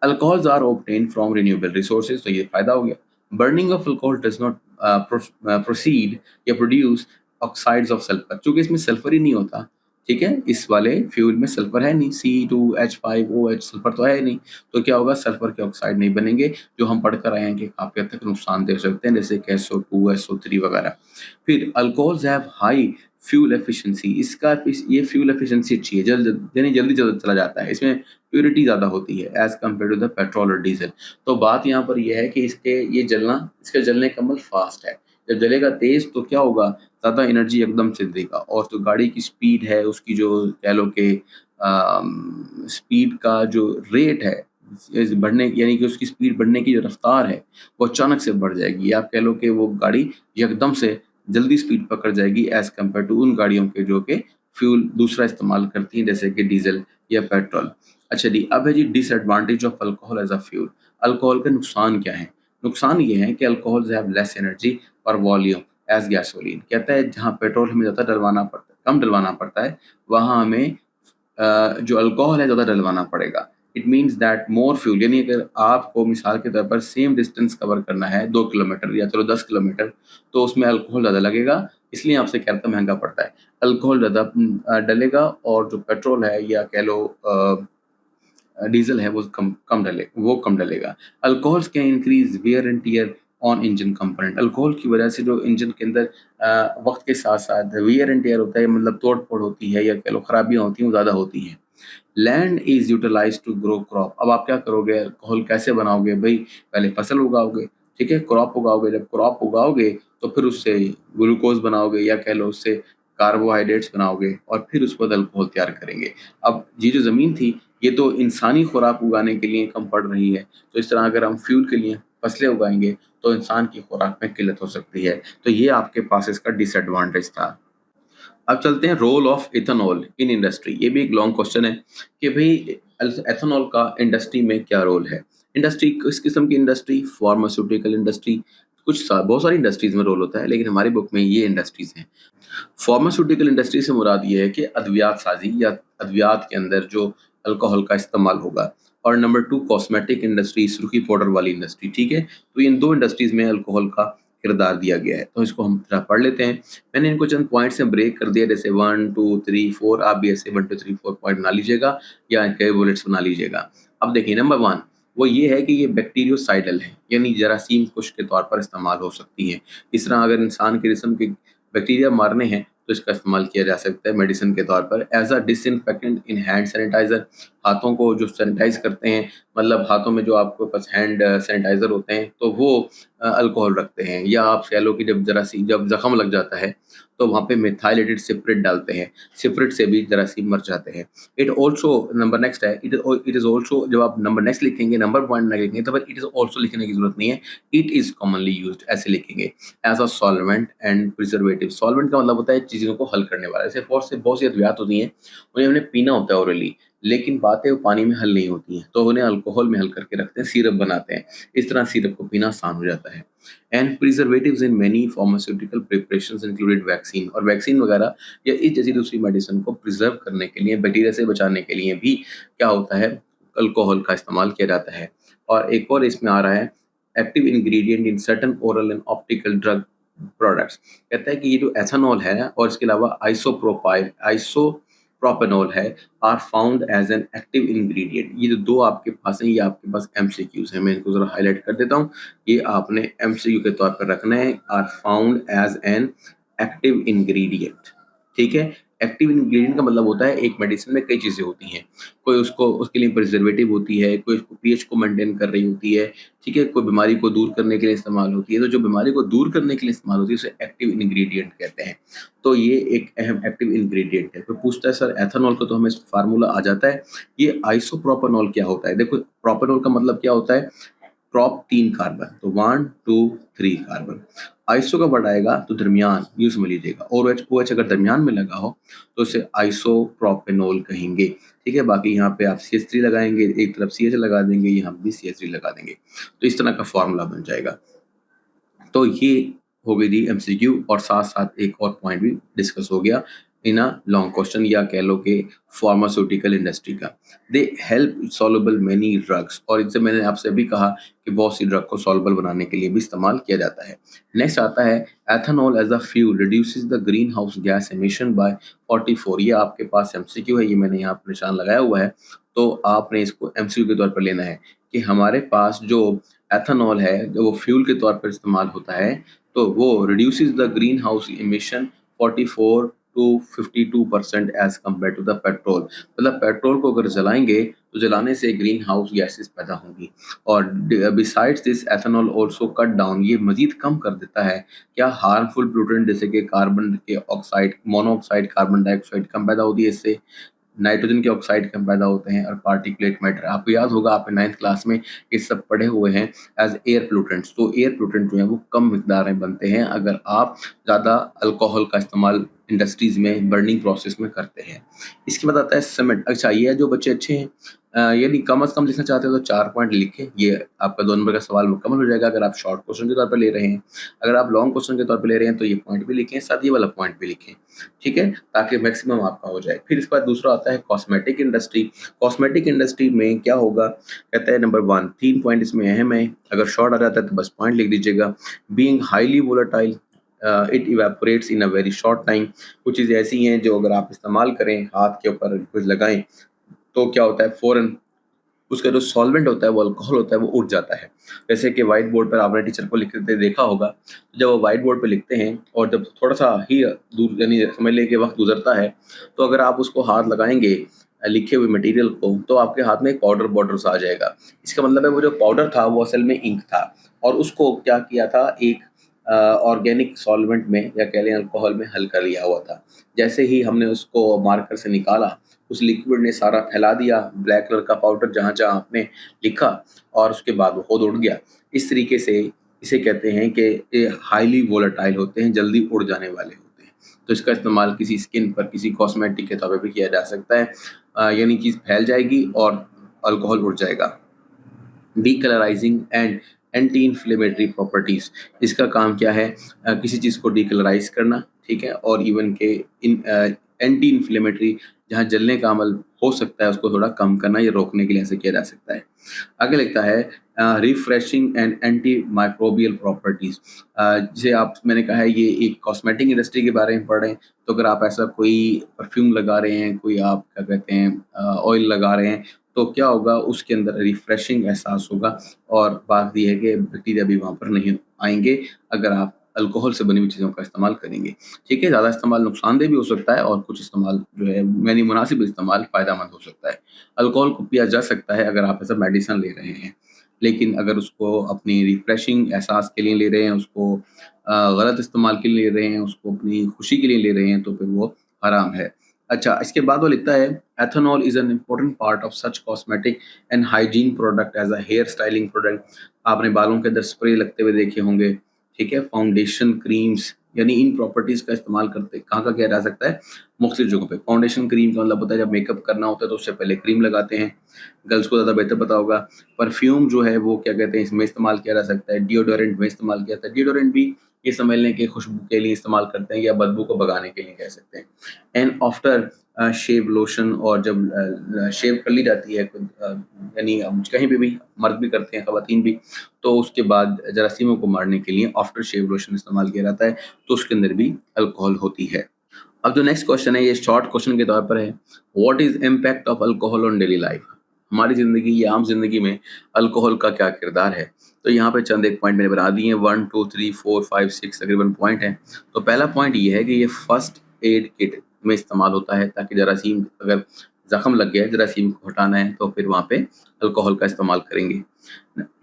Alcohols are obtained from renewable resources, तो ये फायदा हो गया। Burning of alcohol does not proceed या प्रोड्यूस ऑक्साइड्स ऑफ सल्फर, चूंकि इसमें सल्फर ही नहीं होता, ठीक है, इस वाले फ्यूल में सल्फर है नहीं, C2H5OH, सल्फर तो है नहीं, तो क्या होगा, सल्फर के ऑक्साइड नहीं बनेंगे, जो हम पढ़कर आए हैं कि काफी हद तक नुकसानदेह हो सकते हैं, जैसे कि SO2, SO3 वगैरह। फिर alcohols have high fuel efficiency, इसका ये फ्यूल एफिशिएंसी अच्छी है, जल्द यानी जल्दी जल्द चला जाता है, इसमें प्योरिटी ज़्यादा होती है as compare to the petrol और डीजल। तो बात यहाँ पर यह है कि इसका जलने का अमल फास्ट है। जब जलेगा तेज तो क्या होगा, ज़्यादा एनर्जी एकदम से देगा, और जो गाड़ी की स्पीड है, उसकी जो कह लो कि स्पीड का जो रेट है बढ़ने, यानी कि उसकी स्पीड बढ़ने की जो रफ्तार है वो अचानक से बढ़ जाएगी। आप कह लो कि वो गाड़ी एकदम से जल्दी स्पीड पकड़ जाएगी एज कम्पेयर टू उन गाड़ियों के जो कि फ्यूल दूसरा इस्तेमाल करती हैं, जैसे कि डीजल या पेट्रोल। अच्छा जी, अब है जी disadvantage of alcohol as a fuel. Alcohol के नुकसान क्या है। नुकसान ये है कि अल्कोहल हैव लेस एनर्जी और वॉल्यूम एज गैसोलीन। कहता है जहाँ पेट्रोल हमें ज़्यादा डलवाना पड़ता है, कम डलवाना पड़ता है, वहाँ हमें जो अल्कोहल है ज़्यादा डलवाना पड़ेगा। It means that more fuel, यानी अगर आपको मिसाल के तौर पर सेम डिस्टेंस कवर करना है 2 किलोमीटर या चलो 10 किलोमीटर, तो उसमें अल्कोहल ज़्यादा लगेगा, इसलिए आपसे क्या रहता है, महंगा पड़ता है। अल्कोहल ज़्यादा डलेगा, और जो पेट्रोल है या कह लो डीजल है वो कम डलेगा। Alcohols can increase wear and tear on engine component. Alcohol की वजह से जो इंजन के अंदर वक्त के साथ साथ वियर एंड टियर होता है, मतलब तोड़ फोड़ होती है या कह लो खराबियां होती हैं, वो ज़्यादा होती हैं। Land is utilize to grow crop. अब आप क्या करोगे, अल्कोहल कैसे बनाओगे भाई, पहले फसल उगाओगे, ठीक है, क्रॉप उगाओगे, जब क्रॉप उगाओगे तो फिर उससे ग्लूकोज बनाओगे या कह लो उससे कार्बोहाइड्रेट्स बनाओगे, और फिर उस पर अल्कोहल तैयार करेंगे। अब ये जो ज़मीन थी ये तो इंसानी खुराक उगाने के लिए कम पड़ रही है, तो इस तरह अगर हम फ्यूल के लिए फसलें उगाएंगे तो इंसान की खुराक में किल्लत हो सकती है। तो ये आपके पास इसका डिसएडवांटेज था। अब चलते हैं role of ethanol in industry. ये भी एक लॉन्ग क्वेश्चन है कि भाई एथेनॉल का इंडस्ट्री में क्या रोल है। इंडस्ट्री किस किस्म की इंडस्ट्री, फार्मास्यूटिकल इंडस्ट्री, बहुत सारी इंडस्ट्रीज में रोल होता है, लेकिन हमारी बुक में ये इंडस्ट्रीज हैं। फार्मास्यूटिकल इंडस्ट्री से मुराद ये है कि अद्वियात साजी या अद्वियात के अंदर जो अल्कोहल का इस्तेमाल होगा। और नंबर 2 कॉस्मेटिक इंडस्ट्री, सुर्खी पाउडर वाली इंडस्ट्री, ठीक है। तो इन 2 इंडस्ट्रीज में अल्कोहल का किरदार दिया गया है, तो इसको हम जरा पढ़ लेते हैं। मैंने इनको चंद पॉइंट्स में ब्रेक कर दिया, जैसे 1 2 3 4, आप भी ऐसे 1 2 3 4 पॉइंट बना लीजिएगा या इनके बुलेट्स बना लीजिएगा। अब देखिए नंबर 1 वो ये है कि ये बैक्टीरियोसाइडल है, यानी जरासीम कुश के तौर पर इस्तेमाल हो सकती है। इस तरह अगर इंसान के जिस्म के बैक्टीरिया मारने हैं तो इसका इस्तेमाल किया जा सकता है मेडिसिन के तौर पर। As a disinfectant in hand sanitiser, हाथों को जो सैनिटाइज करते हैं, मतलब हाथों में जो आपके पास हैंड सैनिटाइजर होते हैं तो वो अल्कोहल रखते हैं। या आप कह लो कि जब जख्म लग जाता है तो वहाँ पे मिथाइलेटेड सिपरेट डालते हैं, सिपरेट से भी जरासीम मर जाते हैं। इट ऑल्सो, नंबर नेक्स्ट है, इट इज ऑल्सो, जब आप नंबर नेक्स्ट लिखेंगे, नंबर पॉइंट ना लिखेंगे तो फिर इट इज ऑल्सो लिखने की जरूरत नहीं है, इट इज कॉमनली यूज्ड ऐसे लिखेंगे। As a solvent and preservative, solvent का मतलब होता है चीज़ों को हल करने वाला। जैसे बहुत सी अद्वियात होती हैं, उन्हें हमने पीना होता है ओरली, लेकिन बातें वो पानी में हल नहीं होती हैं, तो उन्हें अल्कोहल में हल करके रखते हैं, सिरप बनाते हैं। इस तरह सिरप को पीना आसान हो जाता है। And preservatives in many pharmaceutical preparations included vaccine, और वैक्सीन वगैरह या इस जैसी दूसरी मेडिसिन को प्रिजर्व करने के लिए, बैक्टीरिया से बचाने के लिए भी क्या होता है, अल्कोहल का इस्तेमाल किया जाता है। और एक और इसमें आ रहा है, active ingredient in certain oral and optical drug products. कहता है कि ये जो एथेनॉल है और इसके अलावा आइसोप्रोपेनॉल है, are found as an active ingredient. ये जो दो आपके पास हैं, ये आपके पास एमसीक्यूज हैं, मैं इनको जरा हाईलाइट कर देता हूँ। ये आपने एमसीक्यू के तौर पर रखना है, are found as an active ingredient. ठीक है, एक्टिव इंग्रेडिएंट का मतलब होता है एक मेडिसिन में कई चीज़ें होती हैं, कोई उसको उसके लिए प्रिजर्वेटिव होती है, कोई उसको पीएच को मेंटेन कर रही होती है, ठीक है, कोई बीमारी को दूर करने के लिए इस्तेमाल होती है। तो जो बीमारी को दूर करने के लिए इस्तेमाल होती है उसे एक्टिव इंग्रेडिएंट कहते हैं। तो ये एक अहम एक्टिव इंग्रेडिएंट है। तो पूछता है सर एथेनॉल का तो हमें फार्मूला आ जाता है, ये आइसोप्रोपेनॉल क्या होता है? देखो, प्रोपेनॉल का मतलब क्या होता है, प्रोप 3 कार्बन, तो 1 2 3 कार्बन। आइसो का वर्ड आएगा तो दरमियान, यूं समझ लीजिएगा, और OH अगर दरमियान में लगा हो तो उसे आइसोप्रोपेनॉल कहेंगे। ठीक है, बाकी यहाँ पे आप CH3 लगाएंगे, एक तरफ CH लगा देंगे, यहाँ भी CH3 लगा देंगे, तो इस तरह का फॉर्मूला बन जाएगा। तो ये हो गई थी एमसीक्यू, और साथ साथ एक और पॉइंट भी डिस्कस हो गया इन अ लॉन्ग क्वेश्चन, या कह लो कि फार्मास्यूटिकल इंडस्ट्री का। They help soluble many drugs, और इनसे मैंने आपसे भी कहा कि बहुत सी ड्रग को सॉल्युबल बनाने के लिए भी इस्तेमाल किया जाता है। नेक्स्ट आता है, ethanol as a fuel reduces the green house gas emission by 44। ये आपके पास एमसीक्यू है, ये मैंने यहाँ पर निशान लगाया हुआ है, तो आपने इसको एमसीक्यू के तौर पर लेना है कि हमारे पास जो एथेनॉल है, जब वो फ्यूल के तौर पर इस्तेमाल होता है तो वो reduces the green house emission 44 to 52% as compare to the petrol. मतलब पेट्रोल को अगर जलाएंगे तो जलाने से ग्रीन हाउस गैसेस पैदा होंगी। और besides this ethanol also cut down, ये मजीद कम कर देता है क्या, हार्मफुल प्लूटेंट जैसे कि कार्बन के ऑक्साइड, मोनोऑक्साइड, कार्बन डाइऑक्साइड कम पैदा होती है इससे, नाइट्रोजन के ऑक्साइड कम पैदा होते हैं, और पार्टिकुलेट मैटर, आपको याद होगा आपने 9th क्लास में ये सब पढ़े हुए हैं एज एयर प्लूटेंट्स। तो एयर प्लूटेंट जो है वो कम मिकदार में बनते हैं अगर आप ज़्यादा अल्कोहल का इस्तेमाल इंडस्ट्रीज में बर्निंग प्रोसेस में करते हैं। इसके बाद आता है सीमेंट। अच्छा, ये है जो बच्चे अच्छे हैं, यदि कम से कम लिखना चाहते हो तो 4 पॉइंट लिखें, ये आपका 2 नंबर का सवाल मुकम्मल हो जाएगा अगर आप शॉर्ट क्वेश्चन के तौर पर ले रहे हैं। अगर आप लॉन्ग क्वेश्चन के तौर पर ले रहे हैं तो ये पॉइंट भी लिखें, साथ ये वाला पॉइंट भी लिखें, ठीक है, ताकि मैक्सिमम आपका हो जाए। फिर इसके बाद दूसरा आता है कॉस्मेटिक इंडस्ट्री। कॉस्मेटिक इंडस्ट्री में क्या होगा, कहता है नंबर 1, 3 पॉइंट इसमें अहम है, अगर शॉर्ट आ जाता है तो बस पॉइंट लिख दीजिएगा। Being highly volatile, it evaporates in a very short time. कुछ चीज़ें ऐसी हैं जो अगर आप इस्तेमाल करें, हाथ के ऊपर कुछ लगाएं, तो क्या होता है, फ़ौरन उसका जो सॉल्वेंट होता है, वो अल्कोहल होता है, वो उड़ जाता है। जैसे कि व्हाइट बोर्ड पर आपने टीचर को लिखते देखा होगा, जब वो व्हाइट बोर्ड पे लिखते हैं और जब थोड़ा-सा ही दूर, यानी समझ लें कि वक़्त गुज़रता है, तो अगर आप उसको हाथ लगाएँगे लिखे हुए मटेरियल को, तो आपके हाथ में एक पाउडर बॉर्डर सा आ जाएगा। इसका मतलब है वो जो पाउडर था वो असल में इंक था, और उसको क्या किया था, एक ऑर्गेनिक सॉल्वेंट में या कह लें अल्कोहल में हल कर लिया हुआ था। जैसे ही हमने उसको मार्कर से निकाला, उस लिक्विड ने सारा फैला दिया ब्लैक कलर का पाउडर जहाँ-जहाँ आपने लिखा, और उसके बाद वो खुद उड़ गया। इस तरीके से इसे कहते हैं कि ये हाईली वोलेटाइल होते हैं, जल्दी उड़ जाने वाले होते हैं। तो इसका इस्तेमाल किसी स्किन पर, किसी कॉस्मेटिक के तौर पे भी किया जा सकता है। यानी चीज़ फैल जाएगी और अल्कोहल उड़ जाएगा। डीकलराइजिंग एंड एंटी इन्फ्लेमेटरी प्रॉपर्टीज़, इसका काम क्या है, किसी चीज़ को डीकलराइज करना, ठीक है, और इवन के एंटी इन्फ्लेमेटरी, जहाँ जलने का अमल हो सकता है उसको थोड़ा कम करना या रोकने के लिए ऐसे किया जा सकता है। आगे लिखता है refreshing and anti microbial properties. जिसे आप, मैंने कहा है ये एक कॉस्मेटिक इंडस्ट्री के बारे में पढ़ रहे हैं, तो अगर आप ऐसा कोई परफ्यूम लगा रहे हैं, कोई आप क्या कहते हैं ऑयल लगा रहे हैं, तो क्या होगा, उसके अंदर रिफ्रेशिंग एहसास होगा, और बात ये है कि बैक्टीरिया भी वहाँ पर नहीं आएंगे अगर आप अल्कोहल से बनी हुई चीज़ों का इस्तेमाल करेंगे। ठीक है, ज़्यादा इस्तेमाल नुकसानदेह भी हो सकता है और कुछ इस्तेमाल जो है यानी मुनासिब इस्तेमाल फ़ायदेमंद हो सकता है। अल्कोहल को पिया जा सकता है अगर आप एज़ अ मेडिसिन ले रहे हैं, लेकिन अगर उसको अपनी रिफ्रेशिंग एहसास के लिए ले रहे हैं, उसको गलत इस्तेमाल के लिए ले रहे हैं, उसको अपनी खुशी के लिए ले रहे हैं, तो फिर वो हराम है। अच्छा, इसके बाद वो लिखता है, ethanol is an important part of such cosmetic and hygiene product as a hair styling product. आपने बालों के अंदर स्प्रे लगते हुए देखे होंगे, ठीक है? फाउंडेशन, क्रीम्स, यानी इन प्रॉपर्टीज़ का इस्तेमाल करते कहाँ-कहाँ किया जा सकता है? मुख्तलिफ जगहों पे। फाउंडेशन क्रीम का मतलब होता है जब मेकअप करना होता है तो उससे पहले क्रीम लगाते हैं, गर्ल्स को ज़्यादा बेहतर पता होगा। परफ्यूम जो है वो क्या कहते हैं इसमें इस्तेमाल किया जा सकता है, डिओडोरेंट में इस्तेमाल किया जाता है। डिओडोरेंट भी ये समझ लें कि खुशबू के लिए इस्तेमाल करते हैं या बदबू को भगाने के लिए कह सकते हैं। एंड आफ्टर शेव लोशन, और जब शेव कर ली जाती है यानी कहीं पे भी मर्द भी करते हैं, ख़वातीन भी, तो उसके बाद जरासीमों को मारने के लिए आफ्टर शेव लोशन इस्तेमाल किया जाता है, तो उसके अंदर भी अल्कोहल होती है। अब जो नेक्स्ट क्वेश्चन है ये शॉर्ट क्वेश्चन के तौर पर है, what is impact of alcohol on daily life? हमारी ज़िंदगी या आम ज़िंदगी में अल्कोहल का क्या किरदार है? तो यहाँ पे चंद एक पॉइंट मैंने बना दिए हैं, 1, 2, 3, 4, 5, 6 तकरीबन पॉइंट हैं। तो पहला पॉइंट ये है कि ये फर्स्ट एड किट में इस्तेमाल होता है, ताकि जरासीम अगर ज़ख्म लग गया है, जरासीम को हटाना है, तो फिर वहाँ पे अल्कोहल का इस्तेमाल करेंगे।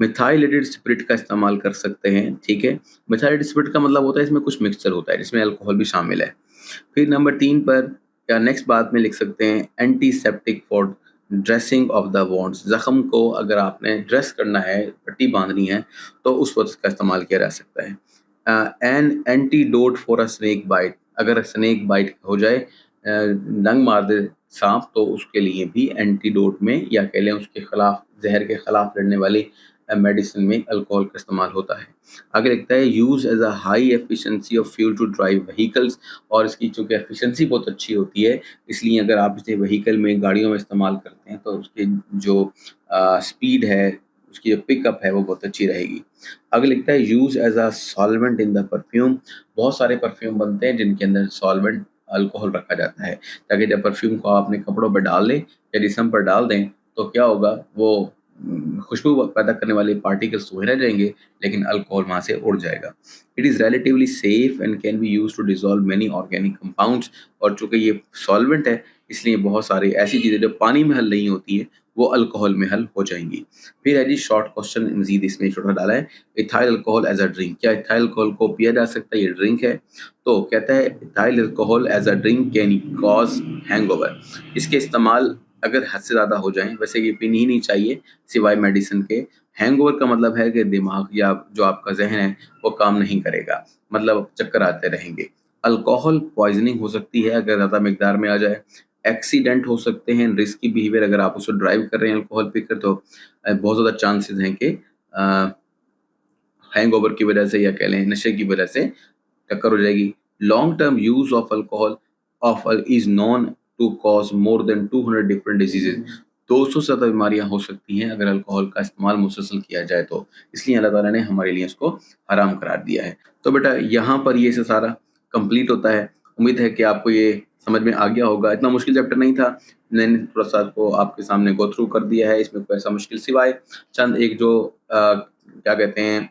मिथाइलेटेड स्पिरिट का इस्तेमाल कर सकते हैं, ठीक है? मिथाइलेटेड स्पिरिट का मतलब होता है इसमें कुछ मिक्सचर होता है, जिसमें अल्कोहल भी शामिल है। फिर नंबर 3 पर या नेक्स्ट बात में लिख सकते हैं, antiseptic for dressing of the wounds. ज़ख्म को अगर आपने ड्रेस करना है, पट्टी बांधनी है, तो उस वक्त इसका इस्तेमाल किया जा सकता है। An antidote for a snake bite, अगर स्नेक बाइट हो जाए, डंग मार दे सांप, तो उसके लिए भी एंटीडोट में या कह लें उसके खिलाफ, जहर के खिलाफ लड़ने वाली मेडिसिन में अल्कोहल का इस्तेमाल होता है। आगे लिखता है, use as a high efficiency of fuel to drive vehicles, और इसकी चूँकि एफिशिएंसी बहुत अच्छी होती है, इसलिए अगर आप इसे व्हीकल में, गाड़ियों में इस्तेमाल करते हैं, तो उसकी जो स्पीड है, उसकी जो पिकअप है, वो बहुत अच्छी रहेगी। आगे लिखता है, use as a solvent in the perfume. बहुत सारे परफ्यूम बनते हैं जिनके अंदर सॉल्वेंट अल्कोहल रखा जाता है, ताकि जब परफ्यूम को आप अपने कपड़ों पर डाल लें या जिस्म पर डाल दें, तो क्या होगा, वो खुशबू पैदा करने वाले पार्टिकल्स तो वहीं रह जाएंगे, लेकिन अल्कोहल वहाँ से उड़ जाएगा। It is relatively safe and can be used to dissolve many organic compounds, और चूँकि ये सॉल्वेंट है, इसलिए बहुत सारी ऐसी चीज़ें जो पानी में हल नहीं होती हैं, वो अल्कोहल में हल हो जाएंगी। फिर है जी शॉर्ट क्वेश्चन, मज़ीद इसमें छोटा डाला है, ethyl alcohol as a drink. क्या इथाइल अल्कोहल को पिया जा सकता है? ये ड्रिंक है। तो कहता है, ethyl alcohol as a drink can cause hangover. इसके इस्तेमाल अगर हद से ज़्यादा हो जाएँ, वैसे ये पीनी ही नहीं चाहिए सिवाय मेडिसिन के। हैंगओवर का मतलब है कि दिमाग या जो आपका ज़हन है वो काम नहीं करेगा, मतलब चक्कर आते रहेंगे। अल्कोहल पॉइज़निंग हो सकती है अगर ज़्यादा मिकदार में आ जाए। एक्सीडेंट हो सकते हैं, रिस्की बिहेवियर, अगर आप उसको ड्राइव कर रहे हैं अल्कोहल पीकर, तो बहुत ज़्यादा चांसेस हैं कि अ, हैंगओवर की वजह से या कह लें नशे की वजह से टक्कर हो जाएगी। Long term use of alcohol is known to cause more than 200 different diseases. 200 से ज़्यादा बीमारियाँ हो सकती हैं अगर अल्कोहल का इस्तेमाल मुसलसल किया जाए तो। इसलिए अल्लाह ताला ने हमारे लिए इसको हराम करार दिया है। तो बेटा यहाँ पर ये से सारा कंप्लीट होता है। उम्मीद है कि आपको ये समझ में आ गया होगा। इतना मुश्किल चैप्टर नहीं था। मैंने थोड़ा-सा आपको आपके सामने गो थ्रू कर दिया है। इसमें कोई ऐसा मुश्किल सिवाय चंद एक जो क्या कहते हैं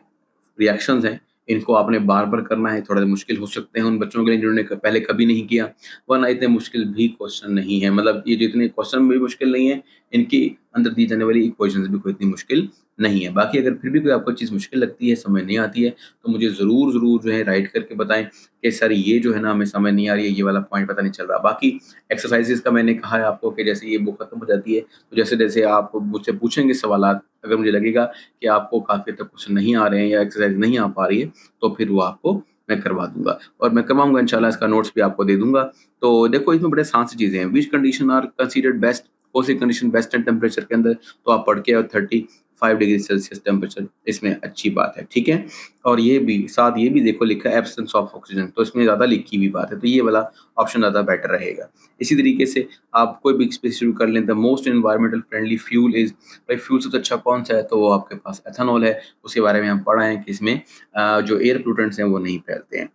रिएक्शंस हैं, इनको आपने बार-बार करना है, थोड़ा मुश्किल हो सकते हैं उन बच्चों के लिए जिन्होंने पहले कभी नहीं किया, वरना इतने मुश्किल भी क्वेश्चन नहीं है। मतलब ये जितने क्वेश्चन भी मुश्किल नहीं है, इनके अंदर दी जाने वाली इक्वेशंस भी कोई इतनी मुश्किल नहीं है। बाकी अगर फिर भी कोई आपको चीज़ मुश्किल लगती है, समझ नहीं आती है, तो मुझे ज़रूर जो है राइट करके बताएँ कि सर ये जो है ना हमें समझ नहीं आ रही है, ये वाला पॉइंट पता नहीं चल रहा। बाकी एक्सरसाइज़ेज़ का मैंने कहा है आपको कि जैसे ये बुक खत्म हो जाती है, तो जैसे-जैसे आप मुझसे पूछेंगे सवालात, अगर मुझे लगेगा कि आपको काफ़ी हद तक क्वेश्चन नहीं आ रहे हैं या एक्सरसाइज़ नहीं आ पा रही है, तो फिर वो आपको मैं करवा दूँगा, और मैं करवाऊँगा इंशाल्लाह, इसका नोट्स भी आपको दे दूँगा। तो देखो इसमें बड़े आसान सी चीज़ें हैं, which condition are considered best, कौन सी कंडीशन बेस्ट है टेम्परेचर के अंदर, तो आप पढ़ के आओ 35 डिग्री सेल्सियस टेम्परेचर, इसमें अच्छी बात है, ठीक है? और ये भी साथ ये भी देखो लिखा है एब्सेंस ऑफ ऑक्सीजन, तो इसमें ज़्यादा लिखी हुई बात है, तो ये वाला ऑप्शन ज़्यादा बेटर रहेगा। इसी तरीके से आप कोई भी स्पेस शुरू कर लें, the most environmental friendly fuel is, भाई फ्यूल सबसे अच्छा कौन सा है, तो वो आपके पास एथेनॉल है, उसके बारे में हम पढ़ा है कि इसमें जो एयर पोल्यूटेंट्स हैं वो नहीं फैलते हैं।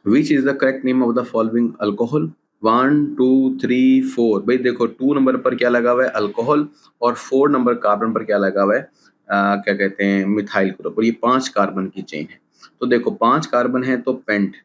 Which is the correct name of the following alcohol? 1, 2, 3, 4, भाई देखो 2 नंबर पर क्या लगा हुआ है, अल्कोहल, और 4 नंबर कार्बन पर क्या लगा हुआ है, क्या कहते हैं, मिथाइल ग्रुप, और ये 5 कार्बन की चेन है। तो देखो 5 कार्बन है तो पेंट,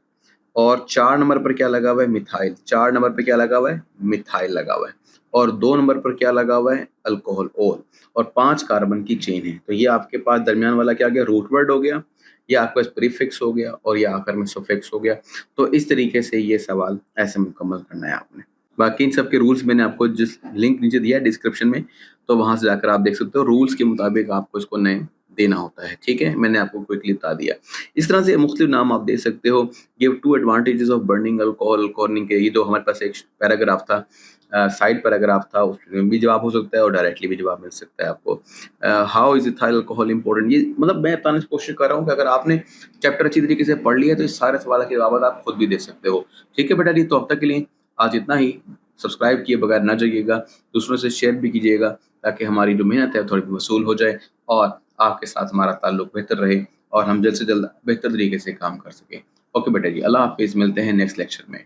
और 4 नंबर पर क्या लगा हुआ है? मिथाइल। 4 नंबर पे क्या लगा हुआ है? मिथाइल लगा हुआ है। और 2 नंबर पर क्या लगा हुआ है? अल्कोहल, ओल। और 5 कार्बन की चेन है, तो ये आपके पास दरमियान वाला क्या गया? रूट वर्ड हो गया, ये आपके पास प्रीफिक्स हो गया, और ये आखिर में सफिक्स हो गया। तो इस तरीके से ये सवाल ऐसे मुकम्मल करना है आपने। बाकी इन सब के रूल्स मैंने आपको जिस लिंक नीचे दिया है डिस्क्रिप्शन में, तो वहां से जाकर आप देख सकते हो। रूल्स के मुताबिक आपको इसको नेम देना होता है, ठीक है? मैंने आपको क्विकली बता दिया। इस तरह से मुख्तलिफ नाम आप दे सकते हो। Give 2 advantages of burning alcohol according के, ये जो हमारे पास एक पैराग्राफ था, साइड पैराग्राफ था, उसमें भी जवाब हो सकता है और डायरेक्टली भी जवाब मिल सकता है आपको। How is ethyl alcohol important, ये मतलब मैं बताने की कोशिश कर रहा हूँ कि अगर आपने चैप्टर अच्छी तरीके से पढ़ लिया तो इस सारे सवाल के जवाब आप खुद भी दे सकते हो। ठीक है बेटा जी, तो अब तक के लिए आज इतना ही। सब्सक्राइब किए बगैर ना जाइएगा, दूसरों से शेयर भी कीजिएगा, ताकि हमारी जो मेहनत है थोड़ी वसूल हो जाए और आपके साथ हमारा ताल्लुक बेहतर रहे और हम जल्द से जल्द बेहतर तरीके से काम कर सकें। ओके बेटा जी, अल्लाह हाफिज़, मिलते हैं नेक्स्ट लेक्चर में।